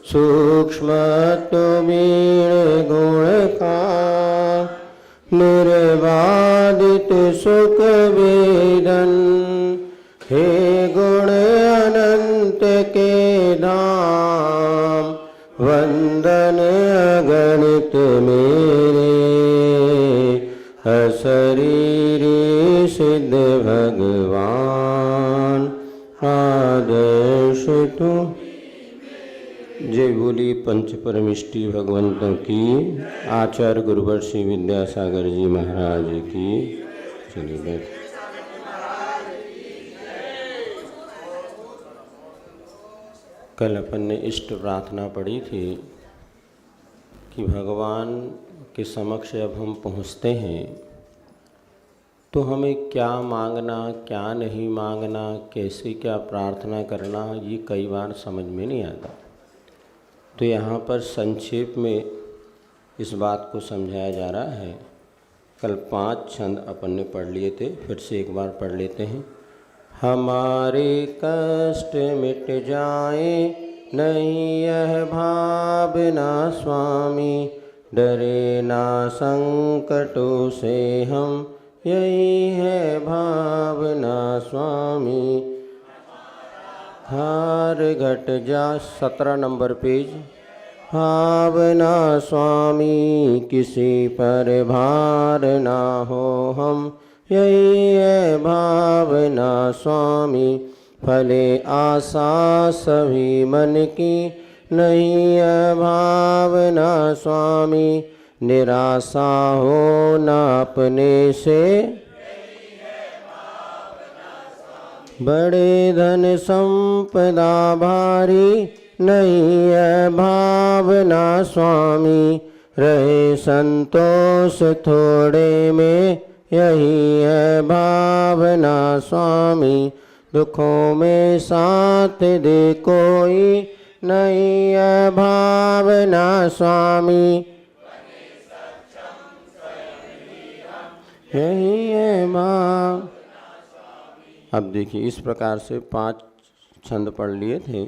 सूक्ष्मत्व वीण गुण का निर्वादित सुख वेदन। हे गुण अनंत के धाम वंदन अगणित मेरे। अशरीरी सिद्ध भगवान आदर्श तू। जय बोली पंच परमिष्टि भगवंतों की। आचार्य गुरुवर श्री विद्यासागर जी महाराज की। चलिए बैठ। कल अपन ने इष्ट प्रार्थना पढ़ी थी कि भगवान के समक्ष अब हम पहुँचते हैं तो हमें क्या मांगना, क्या नहीं मांगना, कैसे क्या प्रार्थना करना, ये कई बार समझ में नहीं आता। तो यहाँ पर संक्षेप में इस बात को समझाया जा रहा है। कल 5 छंद अपन ने पढ़ लिए थे, फिर से एक बार पढ़ लेते हैं। हमारे कष्ट मिट जाए नहीं यह भावना स्वामी, डरे ना संकटों से हम यही है भावना स्वामी। हार घट जा 17 नंबर पेज। भावना स्वामी किसी पर भार ना हो हम यही है भावना स्वामी। फले आशा सभी मन की नहीं है भावना स्वामी। निराशा हो न अपने से बड़े धन संपदा भारी नहीं है भावना स्वामी। रहे संतोष थोड़े में यही है भावना स्वामी। दुखों में साथ दे कोई नहीं है भावना स्वामी। यही है भाव। अब देखिए इस प्रकार से 5 छंद पढ़ लिए थे।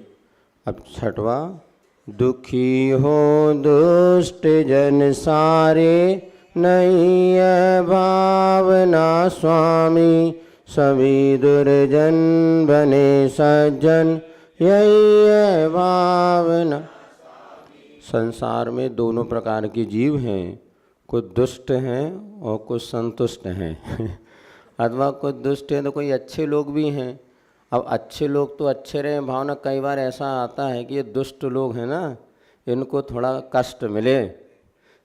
अब 6वां। दुखी हो दुष्ट जन सारे नहीं है भावना स्वामी। सभी दुर्जन बने सज्जन यही है भावना। संसार में दोनों प्रकार के जीव हैं, कुछ दुष्ट हैं और कुछ संतुष्ट हैं अथवा कुछ दुष्ट हैं तो कोई अच्छे लोग भी हैं। अब अच्छे लोग तो अच्छे रहे भावना, कई बार ऐसा आता है कि ये दुष्ट लोग हैं ना, इनको थोड़ा कष्ट मिले।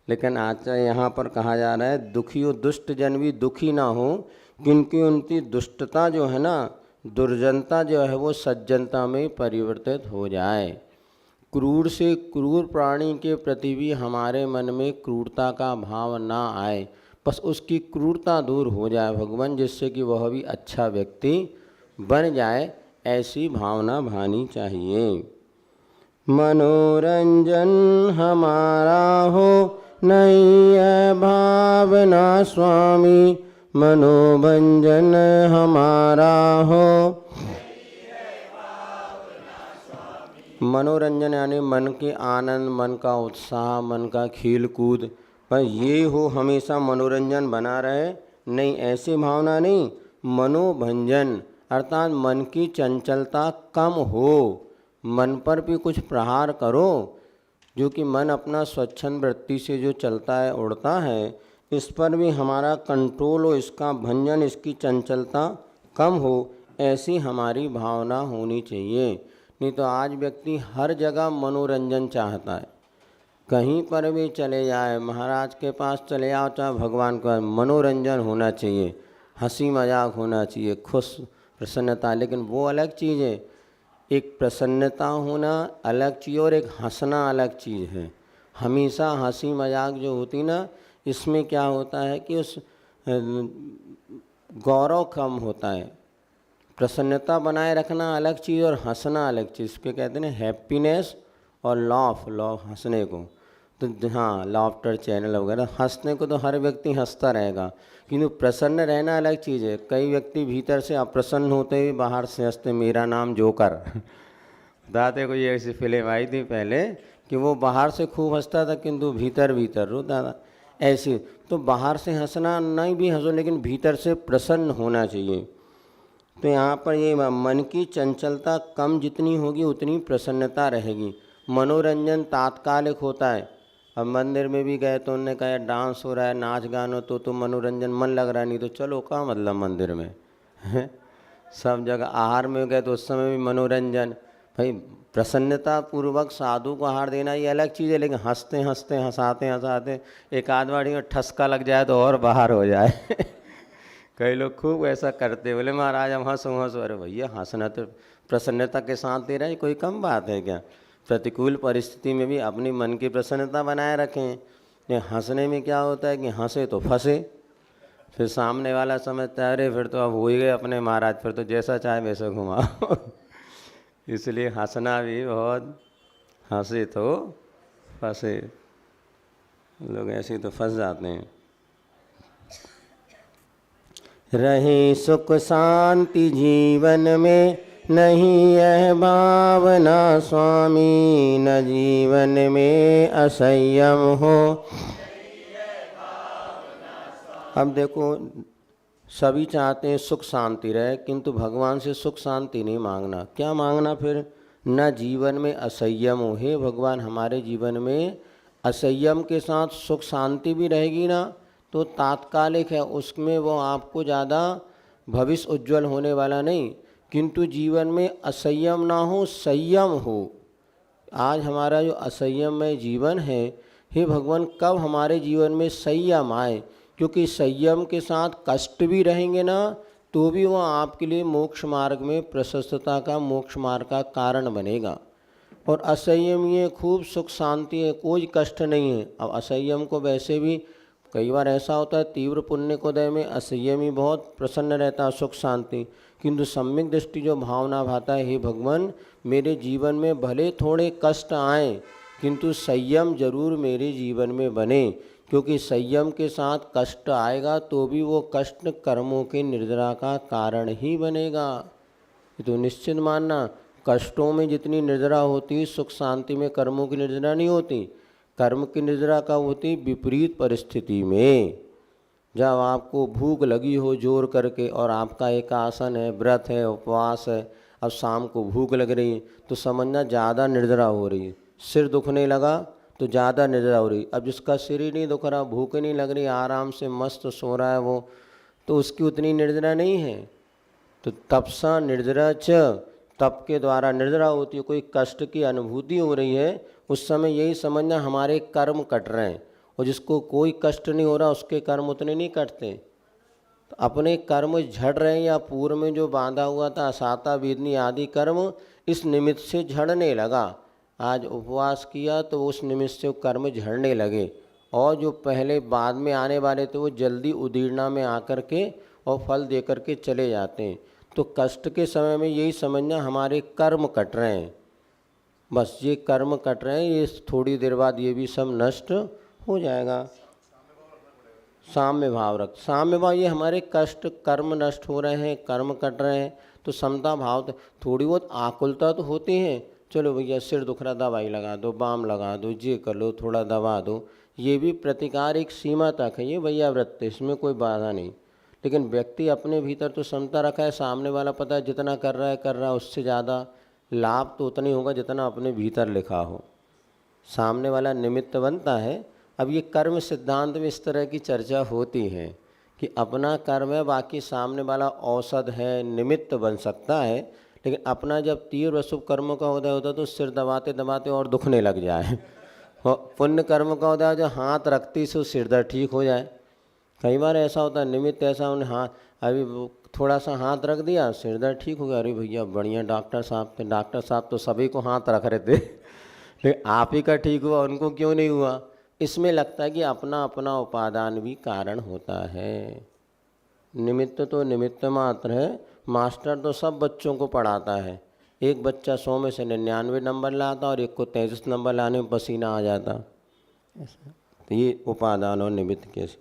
लेकिन आज यहाँ पर कहा जा रहा है दुखी हो दुष्ट जन भी दुखी ना हो, क्योंकि उनकी दुष्टता जो है ना, दुर्जनता जो है वो सज्जनता में परिवर्तित हो जाए। क्रूर से क्रूर प्राणी के प्रति भी हमारे मन में क्रूरता का भाव ना आए, बस उसकी क्रूरता दूर हो जाए भगवान, जिससे कि वह भी अच्छा व्यक्ति बन जाए, ऐसी भावना भानी चाहिए। मनोरंजन हमारा हो नहीं है भावना स्वामी। मनोभंजन हमारा हो। मनोरंजन यानी मन के आनंद, मन का उत्साह, मन का खेल कूद, पर ये हो हमेशा मनोरंजन बना रहे, नहीं ऐसी भावना नहीं। मनोभंजन अर्थात मन की चंचलता कम हो, मन पर भी कुछ प्रहार करो, जो कि मन अपना स्वच्छंद वृत्ति से जो चलता है उड़ता है, इस पर भी हमारा कंट्रोल हो, इसका भंजन, इसकी चंचलता कम हो, ऐसी हमारी भावना होनी चाहिए। नहीं तो आज व्यक्ति हर जगह मनोरंजन चाहता है, कहीं पर भी चले जाए, महाराज के पास चले जाओ, चाहे भगवान का मनोरंजन होना चाहिए, हंसी मजाक होना चाहिए, खुश प्रसन्नता। लेकिन वो अलग चीज़ है, एक प्रसन्नता होना अलग चीज़ और एक हंसना अलग चीज़ है। हमेशा हंसी मजाक जो होती ना, इसमें क्या होता है कि उस गौरव कम होता है। प्रसन्नता बनाए रखना अलग चीज़ और हंसना अलग चीज़, इसके कहते हैं हैप्पीनेस और लॉफ हंसने को। तो हाँ, लाफ्टर चैनल वगैरह, हंसने को तो हर व्यक्ति हंसता रहेगा, किंतु प्रसन्न रहना अलग चीज़ है। कई व्यक्ति भीतर से अप्रसन्न होते हुए बाहर से हंसते, मेरा नाम जोकर दाते को ये ऐसी फिल्म आई थी पहले कि वो बाहर से खूब हंसता था किंतु भीतर भीतर रोता था। ऐसी तो बाहर से हंसना नहीं भी हंसो, लेकिन भीतर से प्रसन्न होना चाहिए। तो यहाँ पर ये मन की चंचलता कम जितनी होगी उतनी प्रसन्नता रहेगी। मनोरंजन तात्कालिक होता है। अब मंदिर में भी गए तो उन्होंने कहा डांस हो रहा है, नाच गानो, तो मनोरंजन, मन लग रहा है, नहीं तो चलो क्या मतलब मंदिर में सब जगह। आहार में गए तो उस समय भी मनोरंजन। भाई प्रसन्नता पूर्वक साधु को आहार देना ये अलग चीज़ है, लेकिन हंसते हंसते हंसाते हंसाते एक आध बारी में ठसका लग जाए तो और बाहर हो जाए कई लोग खूब ऐसा करते, बोले महाराज हम हंसो हंसो। अरे भैया हंसना तो प्रसन्नता के साथ दे रहा है, कोई कम बात है क्या? प्रतिकूल परिस्थिति में भी अपनी मन की प्रसन्नता बनाए रखें। ये हंसने में क्या होता है कि हंसे तो फंसे, फिर सामने वाला समझता है अरे फिर तो अब हो ही गए अपने महाराज, फिर तो जैसा चाहे वैसा घुमाओ इसलिए हंसना भी बहुत, हंसे तो फंसे। लोग ऐसे तो फंस जाते हैं। रहे सुख शांति जीवन में, नहीं यह भावना स्वामी, न जीवन में असंयम हो। अब देखो सभी चाहते हैं सुख शांति रहे, किंतु भगवान से सुख शांति नहीं मांगना। क्या मांगना फिर? न जीवन में असंयम हो। हे भगवान हमारे जीवन में असंयम के साथ सुख शांति भी रहेगी ना तो तात्कालिक है, उसमें वो आपको ज़्यादा भविष्य उज्जवल होने वाला नहीं। किंतु जीवन में असंयम ना हो, संयम हो। आज हमारा जो असंयममय जीवन है, हे भगवान कब हमारे जीवन में संयम आए, क्योंकि संयम के साथ कष्ट भी रहेंगे ना तो भी वह आपके लिए मोक्ष मार्ग में प्रशस्तता का, मोक्ष मार्ग का कारण बनेगा। और असंयम ये खूब सुख शांति है, कोई कष्ट नहीं है। अब असंयम को वैसे भी कई बार ऐसा होता है तीव्र पुण्य कोदय में असंयमी बहुत प्रसन्न रहता है, सुख शांति। किंतु सम्यक दृष्टि जो भावना भाता है, हे भगवान मेरे जीवन में भले थोड़े कष्ट आए किंतु संयम जरूर मेरे जीवन में बने, क्योंकि संयम के साथ कष्ट आएगा तो भी वो कष्ट कर्मों के निर्जरा का कारण ही बनेगा। ये तो निश्चित मानना, कष्टों में जितनी निर्जरा होती सुख शांति में कर्मों की निर्जरा नहीं होती। कर्म की निर्जरा कब होती? विपरीत परिस्थिति में, जब आपको भूख लगी हो जोर करके और आपका एक आसन है, व्रत है, उपवास है, अब शाम को भूख लग रही है तो समझना ज़्यादा निर्जरा हो रही है। सिर दुखने लगा तो ज़्यादा निर्जरा हो रही। अब जिसका सिर ही नहीं दुख रहा, भूख नहीं लग रही, आराम से मस्त सो रहा है वो, तो उसकी उतनी निर्जरा नहीं है। तो तपसा निर्जरा च, तप के द्वारा निर्जरा होती है। कोई कष्ट की अनुभूति हो रही है उस समय यही समझना हमारे कर्म कट रहे हैं, और जिसको कोई कष्ट नहीं हो रहा उसके कर्म उतने नहीं कटते। तो अपने कर्म झड़ रहे हैं या पूर्व में जो बांधा हुआ था असाता वेदनी आदि कर्म इस निमित्त से झड़ने लगा। आज उपवास किया तो उस निमित्त से कर्म झड़ने लगे, और जो पहले बाद में आने वाले थे वो जल्दी उदीर्णा में आकर के और फल दे कर के चले जाते हैं। तो कष्ट के समय में यही समझना हमारे कर्म कट रहे हैं, बस ये कर्म कट रहे हैं, ये थोड़ी देर बाद ये भी सब नष्ट हो जाएगा। साम्य भाव रख, साम्य भाव ये हमारे कष्ट कर्म नष्ट हो रहे हैं, कर्म कट रहे हैं तो समता भाव। थोड़ी बहुत आकुलता तो होती है, चलो भैया सिर दुख रहा दवाई लगा दो, बाम लगा दो, ये कर लो, थोड़ा दबा दो, ये भी प्रतिकार एक सीमा तक है, ये भैया व्रत है, इसमें कोई बाधा नहीं। लेकिन व्यक्ति अपने भीतर तो समता रखा है, सामने वाला पता है जितना कर रहा है उससे ज़्यादा लाभ तो उतना ही होगा जितना अपने भीतर लिखा हो। सामने वाला निमित्त बनता है। अब ये कर्म सिद्धांत में इस तरह की चर्चा होती है कि अपना कर्म है, बाकी सामने वाला औषध है, निमित्त बन सकता है। लेकिन अपना जब तीव्र अशुभ कर्मों का उदय होता है तो सिर दबाते दबाते और दुखने लग जाए। पुण्य कर्म का उदय जो हाथ रखती से सिर दर्द ठीक हो जाए। कई बार ऐसा होता है निमित्त ऐसा उन्हें हाथ, अभी थोड़ा सा हाथ रख दिया सिर दर्द ठीक हो गया, अरे भैया बढ़िया डॉक्टर साहब थे, डॉक्टर साहब तो सभी को हाथ रख रहे थे लेकिन आप ही का ठीक हुआ, उनको क्यों नहीं हुआ? इसमें लगता है कि अपना अपना उपादान भी कारण होता है। निमित्त तो निमित्त मात्र है। मास्टर तो सब बच्चों को पढ़ाता है, एक बच्चा 100 में से 99 नंबर लाता और एक को 33 नंबर लाने में पसीना आ जाता। तो ये उपादान और निमित्त कैसे?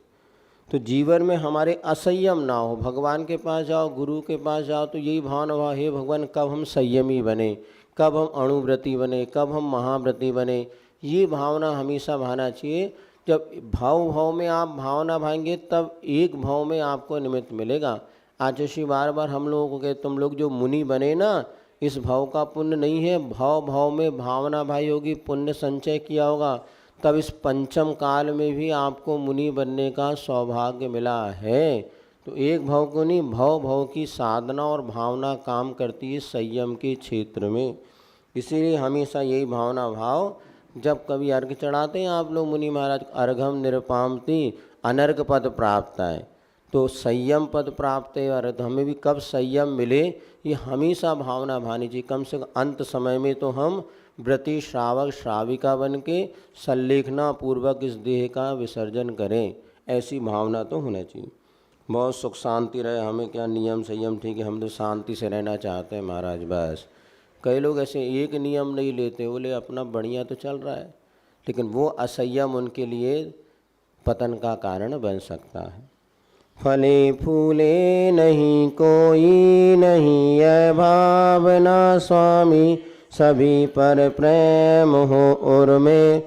तो जीवन में हमारे असंयम ना हो। भगवान के पास जाओ, गुरु के पास जाओ तो यही भावना हो, हे भगवान कब हम संयमी बने, कब हम अणुव्रती बने, कब हम महाव्रती बने, ये भावना हमेशा भाना चाहिए। जब भाव में आप भावना भाएंगे तब एक भाव में आपको निमित्त मिलेगा। आचार्य बार बार हम लोगों को कहे तुम लोग जो मुनि बने ना, इस भाव का पुण्य नहीं है, भाव में भावना भाई होगी, पुण्य संचय किया होगा, तब इस पंचम काल में भी आपको मुनि बनने का सौभाग्य मिला है। तो एक भाव को नहीं, भाव की साधना और भावना काम करती है संयम के क्षेत्र में। इसीलिए हमेशा यही भावना भाव, जब कभी अर्घ चढ़ाते हैं आप लोग मुनि महाराज, अर्घम निरपामति अनर्घ पद प्राप्त है, तो संयम पद प्राप्त है। और हमें भी कब संयम मिले, ये हमेशा भावना भानी चाहिए। कम से कम अंत समय में तो हम व्रती श्रावक श्राविका बन के संलेखना पूर्वक इस देह का विसर्जन करें, ऐसी भावना तो होना चाहिए। बहुत सुख शांति रहे, हमें क्या नियम संयम, ठीक है, हम तो शांति से रहना चाहते हैं महाराज बस। कई लोग ऐसे एक नियम नहीं लेते, बोले अपना बढ़िया तो चल रहा है, लेकिन वो असंयम उनके लिए पतन का कारण बन सकता है। फले फूले नहीं कोई नहीं है भावना स्वामी, सभी पर प्रेम हो और में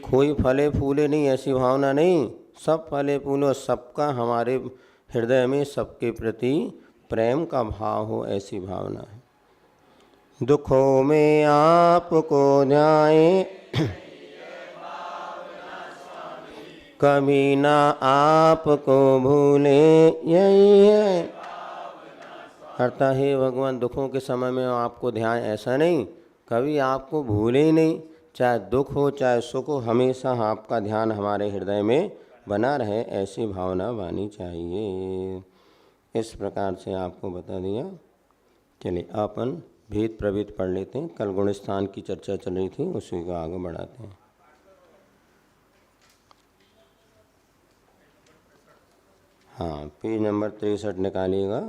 कोई फले फूले नहीं, ऐसी भावना नहीं, सब फले फूलो, सबका हमारे हृदय में सबके प्रति प्रेम का भाव हो, ऐसी भावना है। दुखों में आपको ध्याए कभी ना आपको भूले, यही है अर्थात हे भगवान, दुखों के समय में आपको ध्यान, ऐसा नहीं कभी आपको भूले ही नहीं, चाहे दुख हो चाहे सुख हो, हमेशा आपका ध्यान हमारे हृदय में बना रहे, ऐसी भावना बानी चाहिए। इस प्रकार से आपको बता दिया। चलिए अपन भेद प्रभेद पढ़ लेते हैं। कल गुणस्थान की चर्चा चल रही थी, उसी को आगे बढ़ाते हैं। हाँ, पेज नंबर 63 निकालिएगा।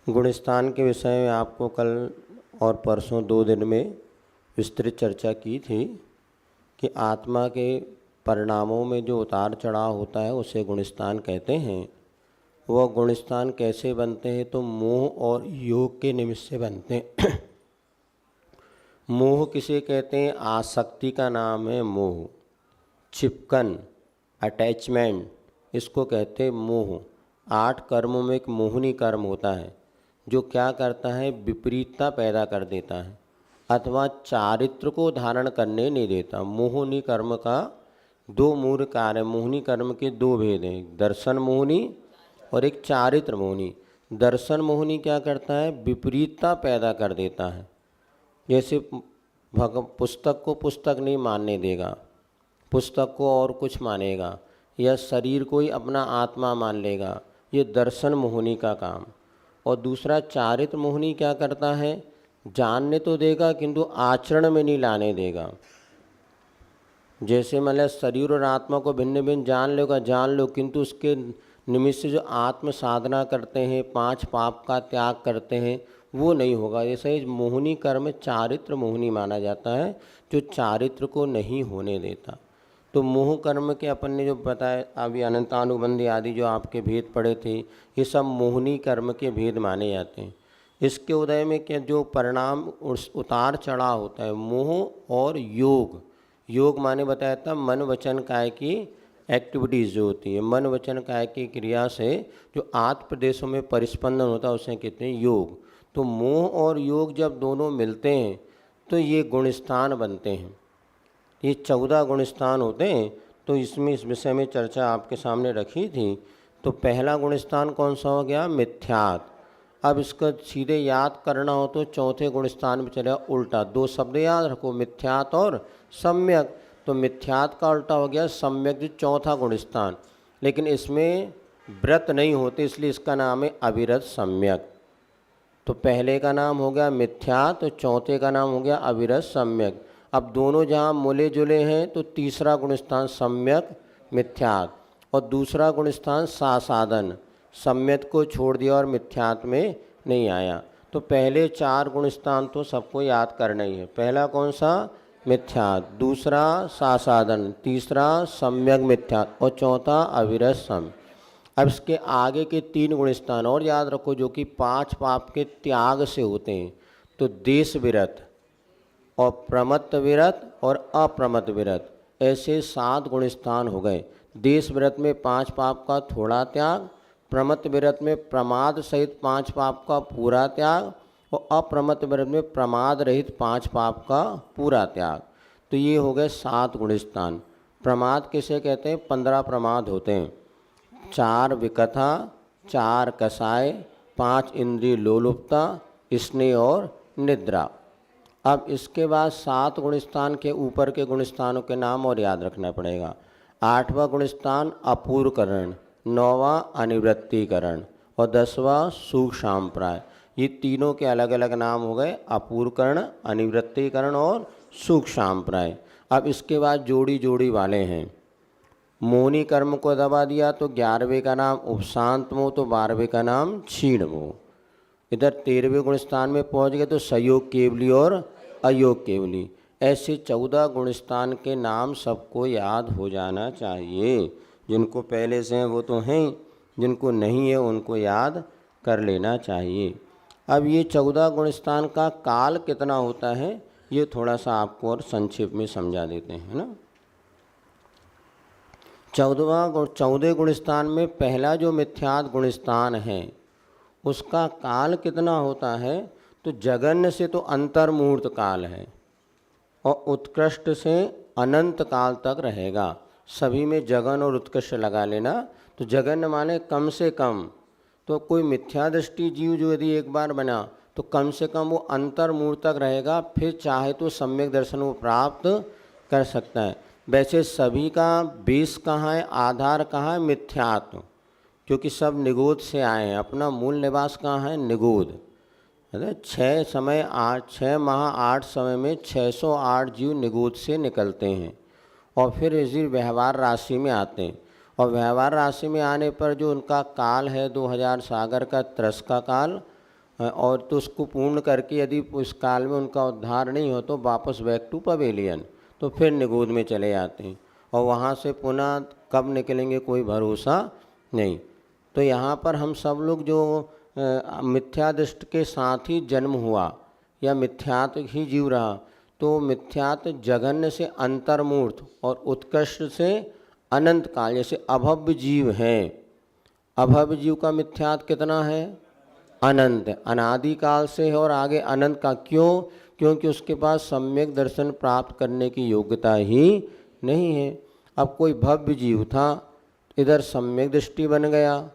गुणस्थान के विषय में आपको कल और परसों 2 दिन में विस्तृत चर्चा की थी कि आत्मा के परिणामों में जो उतार चढ़ाव होता है उसे गुणस्थान कहते हैं। वह गुणस्थान कैसे बनते हैं, तो मोह और योग के निमित्त से बनते हैं। मोह किसे कहते हैं, आसक्ति का नाम है मोह, चिपकन, अटैचमेंट, इसको कहते हैं मोह। 8 कर्मों में एक मोहनी कर्म होता है जो क्या करता है, विपरीतता पैदा कर देता है अथवा चारित्र को धारण करने नहीं देता। मोहनी कर्म का 2 मूल कार्य, मोहनी कर्म के 2 भेद हैं, दर्शन मोहनी और एक चारित्र मोहनी। दर्शन मोहनी क्या करता है, विपरीतता पैदा कर देता है। जैसे पुस्तक को पुस्तक नहीं मानने देगा, पुस्तक को और कुछ मानेगा, या शरीर को ही अपना आत्मा मान लेगा, ये दर्शन मोहनी का काम। और दूसरा चारित्र मोहनी क्या करता है, जानने तो देगा किंतु आचरण में नहीं लाने देगा। जैसे मतलब शरीर और आत्मा को भिन्न भिन्न जान लो, किंतु उसके निमित्त से जो आत्म साधना करते हैं, 5 पाप का त्याग करते हैं, वो नहीं होगा। जैसे मोहनी कर्म चारित्र मोहनी माना जाता है, जो चारित्र को नहीं होने देता। तो मोह कर्म के अपन ने जो बताया अभी अनंतानुबंधी आदि जो आपके भेद पड़े थे, ये सब मोहनी कर्म के भेद माने जाते हैं। इसके उदय में क्या जो परिणाम उतार चढ़ाव होता है, मोह और योग। योग माने बताया था मन वचन काय की एक्टिविटीज़ जो होती है, मन वचन काय की क्रिया से जो आत्म प्रदेशों में परिस्पंदन होता है उसे कहते हैं योग। तो मोह और योग जब दोनों मिलते हैं तो ये गुणस्थान बनते हैं। ये 14 गुणस्थान होते हैं। तो इसमें इस विषय में चर्चा आपके सामने रखी थी। तो पहला गुणस्थान कौन सा हो गया, मिथ्यात। अब इसको सीधे याद करना हो तो चौथे गुणस्थान में चलेगा उल्टा। 2 शब्द याद रखो, मिथ्यात और सम्यक। तो मिथ्यात का उल्टा हो गया सम्यक, जो चौथा गुणस्थान। लेकिन इसमें व्रत नहीं होते, इसलिए इसका नाम है अविरत सम्यक। तो पहले का नाम हो गया मिथ्यात, तो चौथे का नाम हो गया अविरत सम्यक। अब दोनों जहाँ मिले जुले हैं तो तीसरा गुणस्थान सम्यक मिथ्यात और दूसरा गुणस्थान सासाधन। सम्यक को छोड़ दिया और मिथ्यात में नहीं आया। तो पहले 4 गुणस्थान तो सबको याद करना ही है। पहला कौन सा, मिथ्यात, दूसरा सासाधन, तीसरा सम्यक मिथ्यात और चौथा अविरत सम। अब इसके आगे के 3 गुण स्थान और याद रखो जो कि 5 पाप के त्याग से होते हैं। तो देश विरत और प्रमत्त विरत और अप्रमत्त विरत, ऐसे 7 गुण स्थान हो गए। देश विरत में 5 पाप का थोड़ा त्याग, प्रमत्त विरत में प्रमाद सहित 5 पाप का पूरा त्याग और अप्रमत्त विरत में प्रमाद रहित 5 पाप का पूरा त्याग। तो ये हो गए 7 गुण स्थान। प्रमाद किसे कहते हैं? 15 प्रमाद होते हैं। 4 विकथा, 4 कसाय, 5 इंद्रिय लोलुपता, स्नेह और निद्रा। अब इसके बाद 7 गुण स्थान के ऊपर के गुण स्थानों के नाम और याद रखना पड़ेगा। 8वां गुण स्थान अपूर्वकरण, 9वां अनिवृत्तिकरण और 10वां सूक्ष्माप्राय। ये तीनों के अलग अलग नाम हो गए, अपूर्वकरण, अनिवृत्तिकरण और सूक्ष्माप्राय। अब इसके बाद जोड़ी जोड़ी वाले हैं। मौनी कर्म को दबा दिया तो 11वें का नाम उपशांत मोह, तो 12वें का नाम क्षीण मोह। इधर 13वें गुण स्थान में पहुंच गए तो संयोग केवली और अयोग केवली। ऐसे 14 गुण स्थान के नाम सबको याद हो जाना चाहिए। जिनको पहले से हैं वो तो हैं, जिनको नहीं है उनको याद कर लेना चाहिए। अब ये 14 गुण स्थान का काल कितना होता है ये थोड़ा सा आपको और संक्षेप में समझा देते हैं ना। 14 गुण स्थान में पहला जो मिथ्यात गुण स्थान है उसका काल कितना होता है? तो जगन्य से तो अंतर्मुहूर्त काल है और उत्कृष्ट से अनंत काल तक रहेगा। सभी में जगन और उत्कृष्ट लगा लेना। तो जगन्य माने कम से कम, तो कोई मिथ्या दृष्टि जीव जो यदि एक बार बना तो कम से कम वो अंतर्मुहूर्त तक रहेगा, फिर चाहे तो सम्यक दर्शन को प्राप्त कर सकता है। वैसे सभी का बेस कहाँ है, आधार कहाँ है? मिथ्यात्व, क्योंकि सब निगोद से आए हैं। अपना मूल निवास कहाँ है? निगोद। 6 माह 8 समय में 608 जीव निगोद से निकलते हैं और फिर इसी व्यवहार राशि में आते हैं। और व्यवहार राशि में आने पर जो उनका काल है 2000 सागर का त्रस का काल, और तो उसको पूर्ण करके यदि उस काल में उनका उद्धार नहीं हो तो वापस बैक टू पवेलियन, तो फिर निगोद में चले जाते हैं और वहाँ से पुनः कब निकलेंगे कोई भरोसा नहीं। तो यहाँ पर हम सब लोग जो मिथ्या दृष्टि के साथ ही जन्म हुआ या मिथ्यात ही जीव रहा, तो मिथ्यात जगन्य से अंतर्मूर्त और उत्कृष्ट से अनंत काल, जैसे अभव्य जीव है। अभव्य जीव का मिथ्यात कितना है? अनंत, अनादि काल से है और आगे अनंत का। क्यों? क्योंकि उसके पास सम्यक दर्शन प्राप्त करने की योग्यता ही नहीं है। अब कोई भव्य जीव था, इधर सम्यक दृष्टि बन गया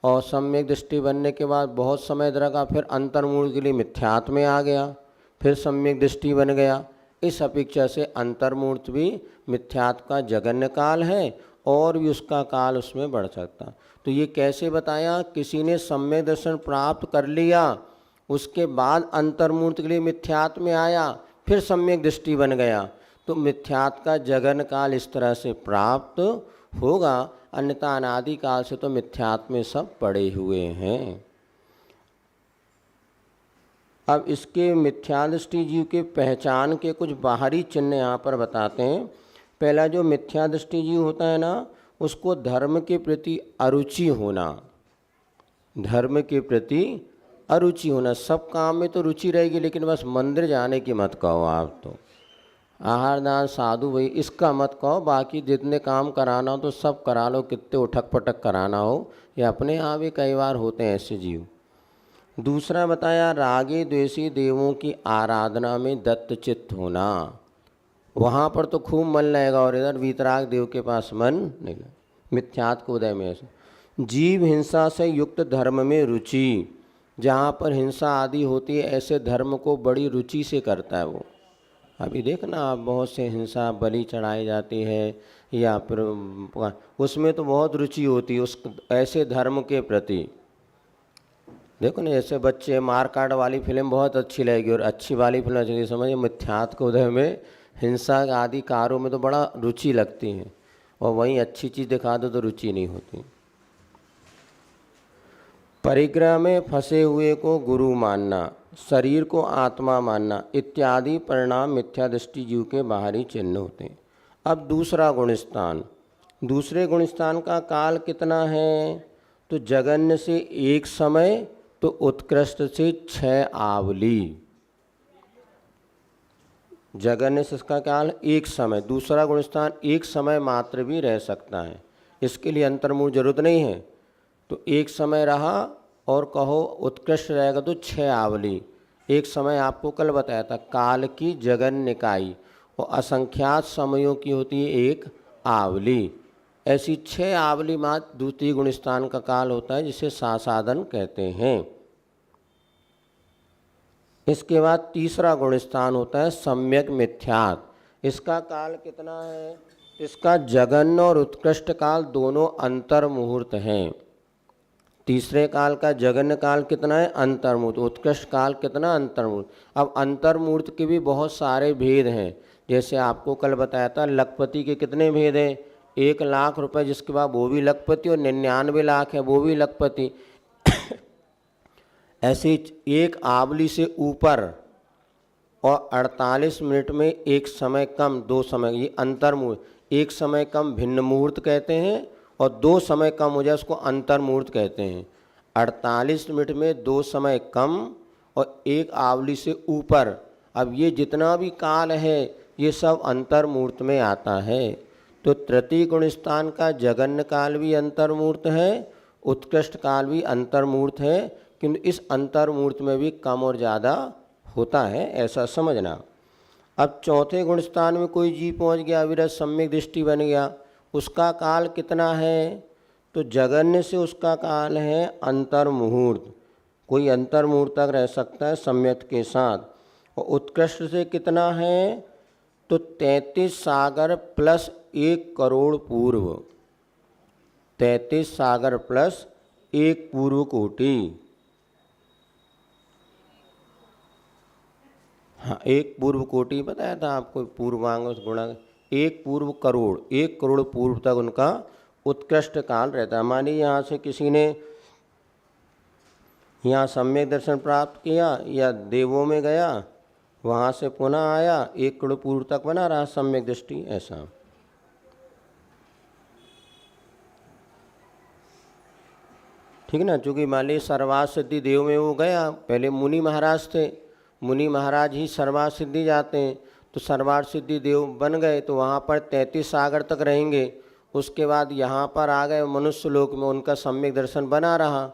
और सम्यक दृष्टि बनने के बाद बहुत समय रखा, फिर अंतर्मूल के लिए मिथ्यात्व में आ गया, फिर सम्यक दृष्टि बन गया। इस अपेक्षा से अंतर्मूर्त भी मिथ्यात्व का जगन्य काल है और भी उसका काल उसमें बढ़ सकता। तो ये कैसे बताया? किसी ने सम्यक दर्शन प्राप्त कर लिया, उसके बाद अंतर्मूर्त के लिए मिथ्यात्व में आया, फिर सम्यक दृष्टि बन गया, तो मिथ्यात्व का जगन काल इस तरह से प्राप्त होगा। अन्यथा अनादि काल से तो मिथ्यात्व में सब पड़े हुए हैं। अब इसके मिथ्यादृष्टि जीव के पहचान के कुछ बाहरी चिन्ह यहाँ पर बताते हैं। पहला जो मिथ्यादृष्टि जीव होता है ना, उसको धर्म के प्रति अरुचि होना। धर्म के प्रति अरुचि होना, सब काम में तो रुचि रहेगी लेकिन बस मंदिर जाने की मत कहो आप, तो आहार दान साधु भाई इसका मत कहो, बाकी जितने काम कराना हो तो सब करा लो, कितने उठक पटक कराना हो। ये अपने यहाँ भी कई बार होते हैं ऐसे जीव। दूसरा बताया रागे द्वेषी देवों की आराधना में दत्तचित्त होना। वहाँ पर तो खूब मन लगेगा और इधर वीतराग देव के पास मन नहीं लगा। मिथ्यात्व को उदय में ऐसे जीव हिंसा से युक्त धर्म में रुचि, जहाँ पर हिंसा आदि होती है ऐसे धर्म को बड़ी रुचि से करता है वो। अभी देखना आप बहुत से हिंसा बलि चढ़ाई जाती है या फिर उसमें तो बहुत रुचि होती है उस ऐसे धर्म के प्रति। देखो ना, जैसे बच्चे मार काट वाली फिल्म बहुत अच्छी लगेगी और अच्छी वाली फिल्म अच्छी, समझिए मिथ्यात्व को उदय में हिंसा आदि कार्यों में तो बड़ा रुचि लगती है और वहीं अच्छी चीज़ दिखा दो तो रुचि नहीं होती। परिग्रह में फंसे हुए को गुरु मानना, शरीर को आत्मा मानना इत्यादि परिणाम मिथ्या दृष्टि जीव के बाहरी चिन्ह होते हैं। अब दूसरा गुण स्थान दूसरे गुणस्थान का काल कितना है? तो जगन्य से 1 समय, तो उत्कृष्ट से 6 आवली। जगन्य से इसका काल 1 समय, दूसरा गुणस्थान 1 समय मात्र भी रह सकता है, इसके लिए अंतर्मूल जरूरत नहीं है। तो 1 समय रहा और कहो उत्कृष्ट रहेगा तो 6 आवली। 1 समय आपको कल बताया था, काल की जगन्य इकाई और असंख्यात समयों की होती है 1 आवली। ऐसी 6 आवली मात्र द्वितीय गुणस्थान का काल होता है, जिसे सासाधन कहते हैं। इसके बाद तीसरा गुणस्थान होता है सम्यक मिथ्यात्। इसका काल कितना है? इसका जगन्य और उत्कृष्ट काल दोनों अंतर मुहूर्त हैं। तीसरे काल का जगन्य काल कितना है? अंतर्मुहूर्त। उत्कृष्ट काल कितना? अंतर्मुहूर्त। अब अंतर्मुहूर्त के भी बहुत सारे भेद हैं, जैसे आपको कल बताया था लखपति के कितने भेद हैं? 1 लाख रुपए जिसके बाद वो भी लखपति, और 99 लाख है वो भी लखपति। ऐसे 1 आवली से ऊपर और 48 मिनट में 1 समय कम, 2 समय, ये अंतर्मुहूर्त। 1 समय कम भिन्न मुहूर्त कहते हैं और 2 समय कम हो जाए उसको अंतर मुहूर्त कहते हैं। 48 मिनट में 2 समय कम और 1 आवली से ऊपर, अब ये जितना भी काल है ये सब अंतर मुहूर्त में आता है। तो तृतीय गुणस्थान का जगन्य काल भी अंतर मुहूर्त है, उत्कृष्ट काल भी अंतर मुहूर्त है, किंतु इस अंतर मुहूर्त में भी कम और ज़्यादा होता है, ऐसा समझना। अब चौथे गुणस्थान में कोई जीव पहुँच गया, अविरत सम्यक दृष्टि बन गया, उसका काल कितना है? तो जगन्य से उसका काल है अंतर मुहूर्त, कोई अंतर मुहूर्त तक रह सकता है सम्यक के साथ। और उत्कृष्ट से कितना है? तो 33 सागर प्लस 1 करोड़ पूर्व। 33 सागर प्लस 1 पूर्व कोटि। हाँ, 1 पूर्व कोटि बताया था आपको, पूर्वांग गुणा 1 पूर्व करोड़, 1 करोड़ पूर्व तक उनका उत्कृष्ट काल रहता है। मानिए यहाँ से किसी ने यहाँ सम्यक दर्शन प्राप्त किया या देवों में गया, वहाँ से पुनः आया, 1 करोड़ पूर्व तक बना रहा सम्यक दृष्टि, ऐसा। ठीक ना, चूँकि मान लीजिए सर्वार्थ सिद्धि देव में वो गया, पहले मुनि महाराज थे, मुनि महाराज ही सर्वार्थ सिद्धि जाते हैं, तो सर्वार्थ सिद्धि देव बन गए तो वहाँ पर 33 सागर तक रहेंगे। उसके बाद यहाँ पर आ गए मनुष्य लोक में, उनका सम्यक दर्शन बना रहा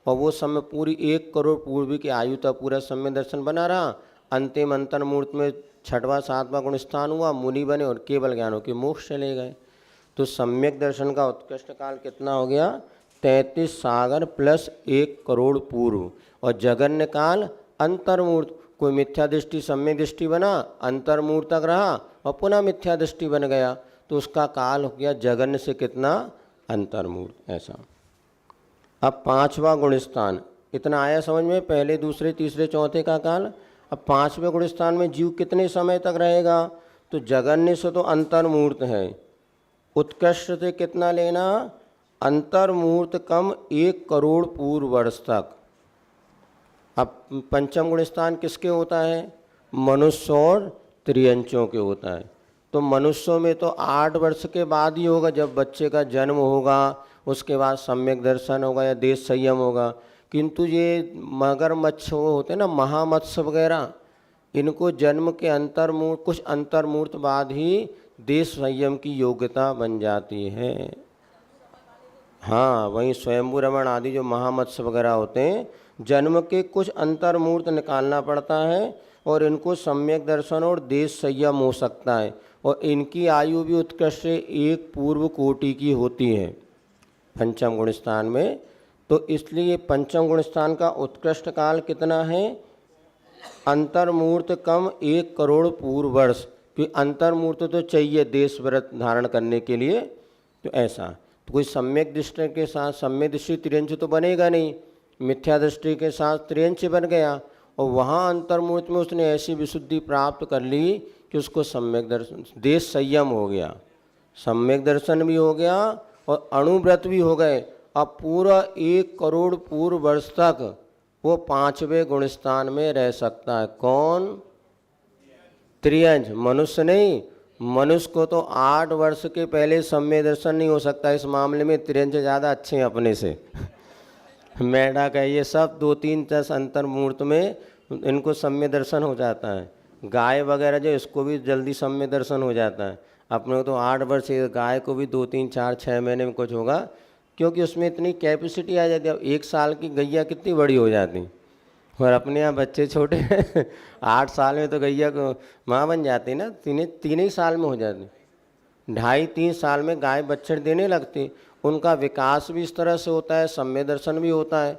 और वो समय पूरी 1 करोड़ पूर्व की आयु तक पूरा सम्यक दर्शन बना रहा। अंतिम अंतर मुहूर्त में 6वां 7वां गुणस्थान हुआ, मुनि बने और केवल ज्ञान होकर मोक्ष चले गए। तो सम्यक दर्शन का उत्कृष्ट काल कितना हो गया? 33 सागर प्लस 1 करोड़ पूर्व। और जगन्य काल अंतर मुहूर्त, कोई मिथ्या दृष्टि सम्यक दृष्टि बना, अंतर मुहूर्त तक रहा और पुनः मिथ्या दृष्टि बन गया, तो उसका काल हो गया जगन्य से कितना? अंतर मुहूर्त, ऐसा। अब 5वां गुणस्थान, इतना आया समझ में, पहले दूसरे तीसरे चौथे का काल। अब 5वें गुणस्थान में जीव कितने समय तक रहेगा? तो जगन्य से तो अंतर मुहूर्त है, उत्कृष्ट से कितना लेना? अंतर मुहूर्त कम 1 करोड़ पूर्व वर्ष तक। अब 5वां गुणस्थान किसके होता है? मनुष्य और त्रियंचों के होता है। तो मनुष्यों में तो 8 वर्ष के बाद ही होगा, जब बच्चे का जन्म होगा, उसके बाद सम्यक दर्शन होगा या देश संयम होगा। किंतु ये मगरमच्छ वो होते हैं ना, महामत्स्य वगैरह, इनको जन्म के अंतर्मुहूर्त, कुछ अंतर्मुहूर्त बाद ही देश संयम की योग्यता बन जाती है। हाँ, वहीं स्वयंभू रमण आदि जो महामत्स्य वगैरह होते हैं, जन्म के कुछ अंतर मुहूर्त निकालना पड़ता है और इनको सम्यक दर्शन और देश संयम हो सकता है। और इनकी आयु भी उत्कृष्ट से 1 पूर्व कोटि की होती है 5वें गुणस्थान में। तो इसलिए 5वें गुणस्थान का उत्कृष्ट काल कितना है? अंतर मुहूर्त कम 1 करोड़ पूर्व वर्ष, क्योंकि अंतर मुहूर्त तो चाहिए देश व्रत धारण करने के लिए। तो ऐसा, तो कोई सम्यक दृष्टि के साथ सम्यक दृष्टि त्रियंच तो बनेगा नहीं, मिथ्या दृष्टि के साथ त्रियंच बन गया और वहाँ अंतर्मुहूर्त में उसने ऐसी विशुद्धि प्राप्त कर ली कि उसको सम्यक दर्शन, देश संयम हो गया, सम्यक दर्शन भी हो गया और अणुव्रत भी हो गए। अब पूरा 1 करोड़ पूर्व वर्ष तक वो 5वें गुणस्थान में रह सकता है। कौन? त्रियंच, मनुष्य नहीं, मनुष्य को तो 8 वर्ष के पहले सम्यक दर्शन नहीं हो सकता। इस मामले में तिरंज ज़्यादा अच्छे हैं अपने से। मेंढक है, ये सब 2-3 अंतर मुहूर्त में इनको सम्यक दर्शन हो जाता है। गाय वगैरह जो, इसको भी जल्दी सम्यक दर्शन हो जाता है। अपने को तो 8 वर्ष, गाय को भी 2-3-4-6 महीने में कुछ होगा, क्योंकि उसमें इतनी कैपेसिटी आ जाती है। 1 साल की गैया कितनी बड़ी हो जाती, और अपने यहाँ बच्चे छोटे 8 साल में तो गैया को माँ बन जाती ना, 3 ही साल में हो जाती। 2.5-3 साल में गाय बच्चे देने लगती। उनका विकास भी इस तरह से होता है, सम्यक दर्शन भी होता है।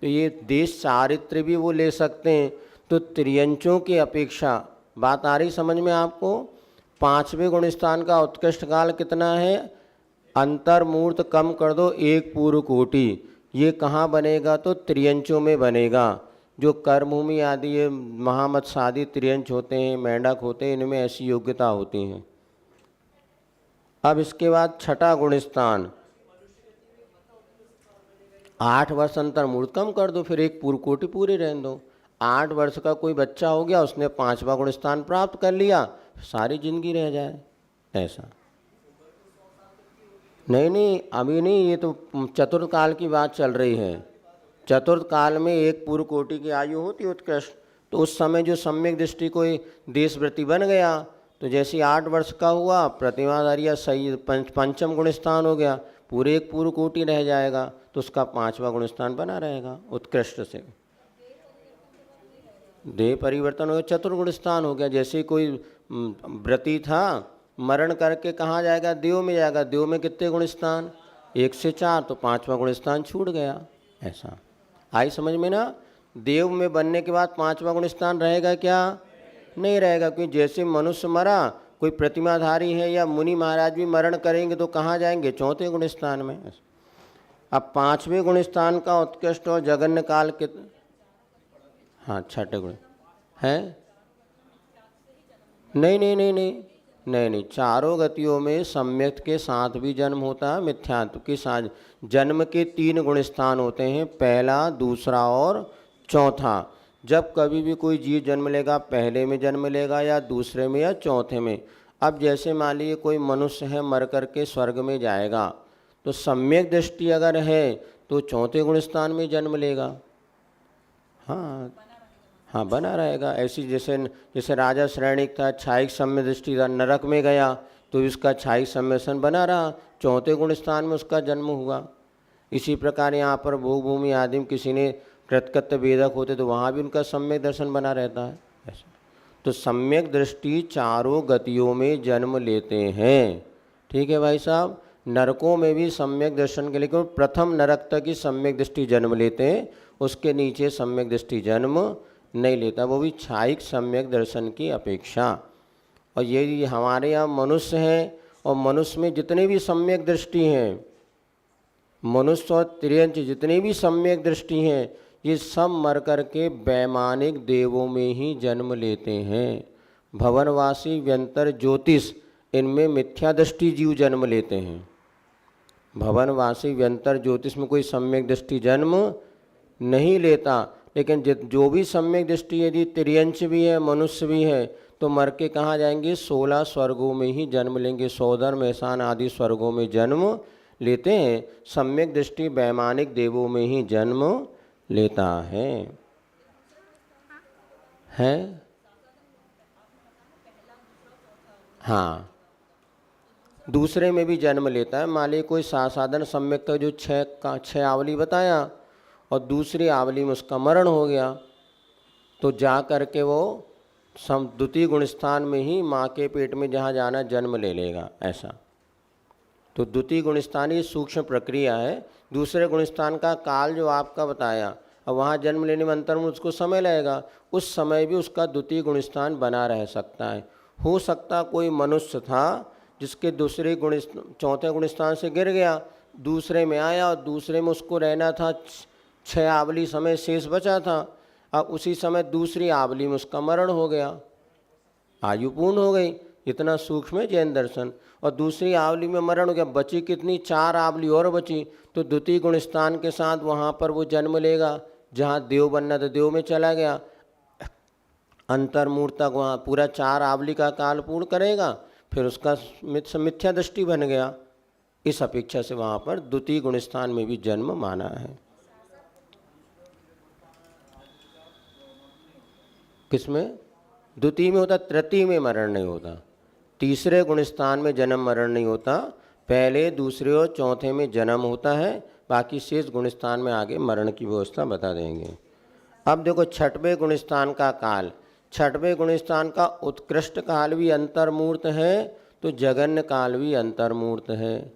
तो ये देश चारित्र भी वो ले सकते हैं। तो त्रियंचों की अपेक्षा, बात आ रही समझ में आपको? 5वें गुण स्थान का उत्कृष्ट काल कितना है? अंतर्मूर्त कम कर दो 1 पूर्व कोटि। ये कहाँ बनेगा? तो त्रियंचों में बनेगा। जो कर्मभूमि आदि, ये महामत्स्य आदि त्रियंच होते हैं, मेंढक होते हैं, इनमें ऐसी योग्यता होती है। अब इसके बाद 6ठा गुण स्थान, 8 वर्ष अंतर्मूर्त कम कर दो, फिर 1 पूर्व कोटि पूरे रहने दो। 8 वर्ष का कोई बच्चा हो गया, उसने 5वां गुण स्थान प्राप्त कर लिया, सारी जिंदगी रह जाए ऐसा। नहीं, अभी नहीं, ये तो चतुर्थ काल की बात चल रही है। चतुर्थ काल में 1 पूर्व कोटि की आयु होती है उत्कृष्ट। तो उस समय जो सम्यक दृष्टि कोई देशव्रती बन गया, तो जैसे 8 वर्ष का हुआ, प्रतिमाधारी या सही 5म गुण स्थान हो गया, पूरे 1 पूर्व कोटि रह जाएगा, तो उसका 5वां गुण स्थान बना रहेगा उत्कृष्ट से। देह परिवर्तन हो गया, चतुर्गुण स्थान हो गया। जैसे कोई व्रती था, मरण करके कहाँ जाएगा? देव में जाएगा। देव में कितने गुण स्थान? 1 से 4, तो 5वां गुण स्थान छूट गया। ऐसा आई समझ में ना? देव में बनने के बाद 5वां गुण स्थान रहेगा क्या? नहीं रहेगा, क्योंकि जैसे मनुष्य मरा, कोई प्रतिमाधारी है या मुनि महाराज भी मरण करेंगे तो कहाँ जाएंगे? 4थे गुण स्थान में। अब 5वें गुण स्थान का उत्कृष्ट और जगन्य काल के, हाँ 6ठे गुण है। नहीं, चारों गतियों में सम्यक के साथ भी जन्म होता है, मिथ्यात्व के साथ। जन्म के 3 गुण स्थान होते हैं, पहला, दूसरा और चौथा। जब कभी भी कोई जीव जन्म लेगा, पहले में जन्म लेगा या दूसरे में या चौथे में। अब जैसे मान लीजिए कोई मनुष्य है, मर करके स्वर्ग में जाएगा, तो सम्यक दृष्टि अगर है तो 4थे गुण स्थान में जन्म लेगा। हाँ बना रहेगा। ऐसी जैसे राजा श्रेणिक था, छायिक सम्यक दृष्टि था, नरक में गया तो इसका छायिक सम्यसन बना रहा, 4थे गुण स्थान में उसका जन्म हुआ। इसी प्रकार यहाँ पर भोग भूमि आदि में किसी ने कृतकृत्य वेदक होते तो वहाँ भी उनका सम्यक दर्शन बना रहता है। ऐसा तो सम्यक दृष्टि चारों गतियों में जन्म लेते हैं। ठीक है भाई साहब। नरकों में भी सम्यक दर्शन के लिए प्रथम नरक तक ही सम्यक दृष्टि जन्म लेते हैं, उसके नीचे सम्यक दृष्टि जन्म नहीं लेता, वो भी छायिक सम्यक दर्शन की अपेक्षा। और ये हमारे यहाँ मनुष्य हैं, और मनुष्य में जितने भी सम्यक दृष्टि हैं, मनुष्य और त्रियंच जितने भी सम्यक दृष्टि हैं, ये सब मर कर के वैमानिक देवों में ही जन्म लेते हैं। भवनवासी, व्यंतर, ज्योतिष, इनमें मिथ्या दृष्टि जीव जन्म लेते हैं। भवनवासी, व्यंतर, ज्योतिष में कोई सम्यक दृष्टि जन्म नहीं लेता। लेकिन जो भी सम्यक दृष्टि यदि त्रियंच भी है, मनुष्य भी है, तो मर के कहाँ जाएंगे? 16 स्वर्गों में ही जन्म लेंगे। सौदर, मेहसान आदि स्वर्गों में जन्म लेते हैं। सम्यक दृष्टि वैमानिक देवों में ही जन्म लेता है। हाँ, दूसरे में भी जन्म लेता है। मान लीजिए कोई साधारण सम्यक का जो 6 आवली बताया, और दूसरी आवली में उसका मरण हो गया, तो जा कर के वो द्वितीय गुण स्थान में ही माँ के पेट में जहाँ जाना जन्म ले लेगा। ऐसा तो द्वितीय गुण स्थान ये सूक्ष्म प्रक्रिया है। दूसरे गुण स्थान का काल जो आपका बताया, अब वहाँ जन्म लेने में अंतर में उसको समय लगेगा, उस समय भी उसका द्वितीय गुण स्थान बना रह सकता है। हो सकता कोई मनुष्य था जिसके दूसरे गुण 4थे गुण स्थान से गिर गया, दूसरे में आया, और दूसरे में उसको रहना था, 6 आवली समय शेष बचा था। अब उसी समय दूसरी आवली में उसका मरण हो गया, आयु पूर्ण हो गई। इतना सूक्ष्म है जैन दर्शन। और दूसरी आवली में मरण हो गया, बची कितनी? 4 आवली और बची, तो द्वितीय गुण स्थान के साथ वहाँ पर वो जन्म लेगा। जहाँ देव बनना था देव में चला गया, अंतर्मूर्त तक वहाँ पूरा 4 आवली का काल पूर्ण करेगा, फिर उसका मिथ्या दृष्टि बन गया। इस अपेक्षा से वहाँ पर द्वितीय गुणस्थान में भी जन्म माना है। किसमें? द्वितीय में होता, तृतीय में मरण नहीं होता। तीसरे गुणस्थान में जन्म मरण नहीं होता, पहले दूसरे और चौथे में जन्म होता है, बाकी शेष गुणस्थान में आगे मरण की व्यवस्था बता देंगे। अब देखो छठवें गुणस्थान का काल, छठवें गुणस्थान का उत्कृष्ट काल भी अंतर्मूर्त है, तो जगन्य काल भी अंतर्मूर्त है।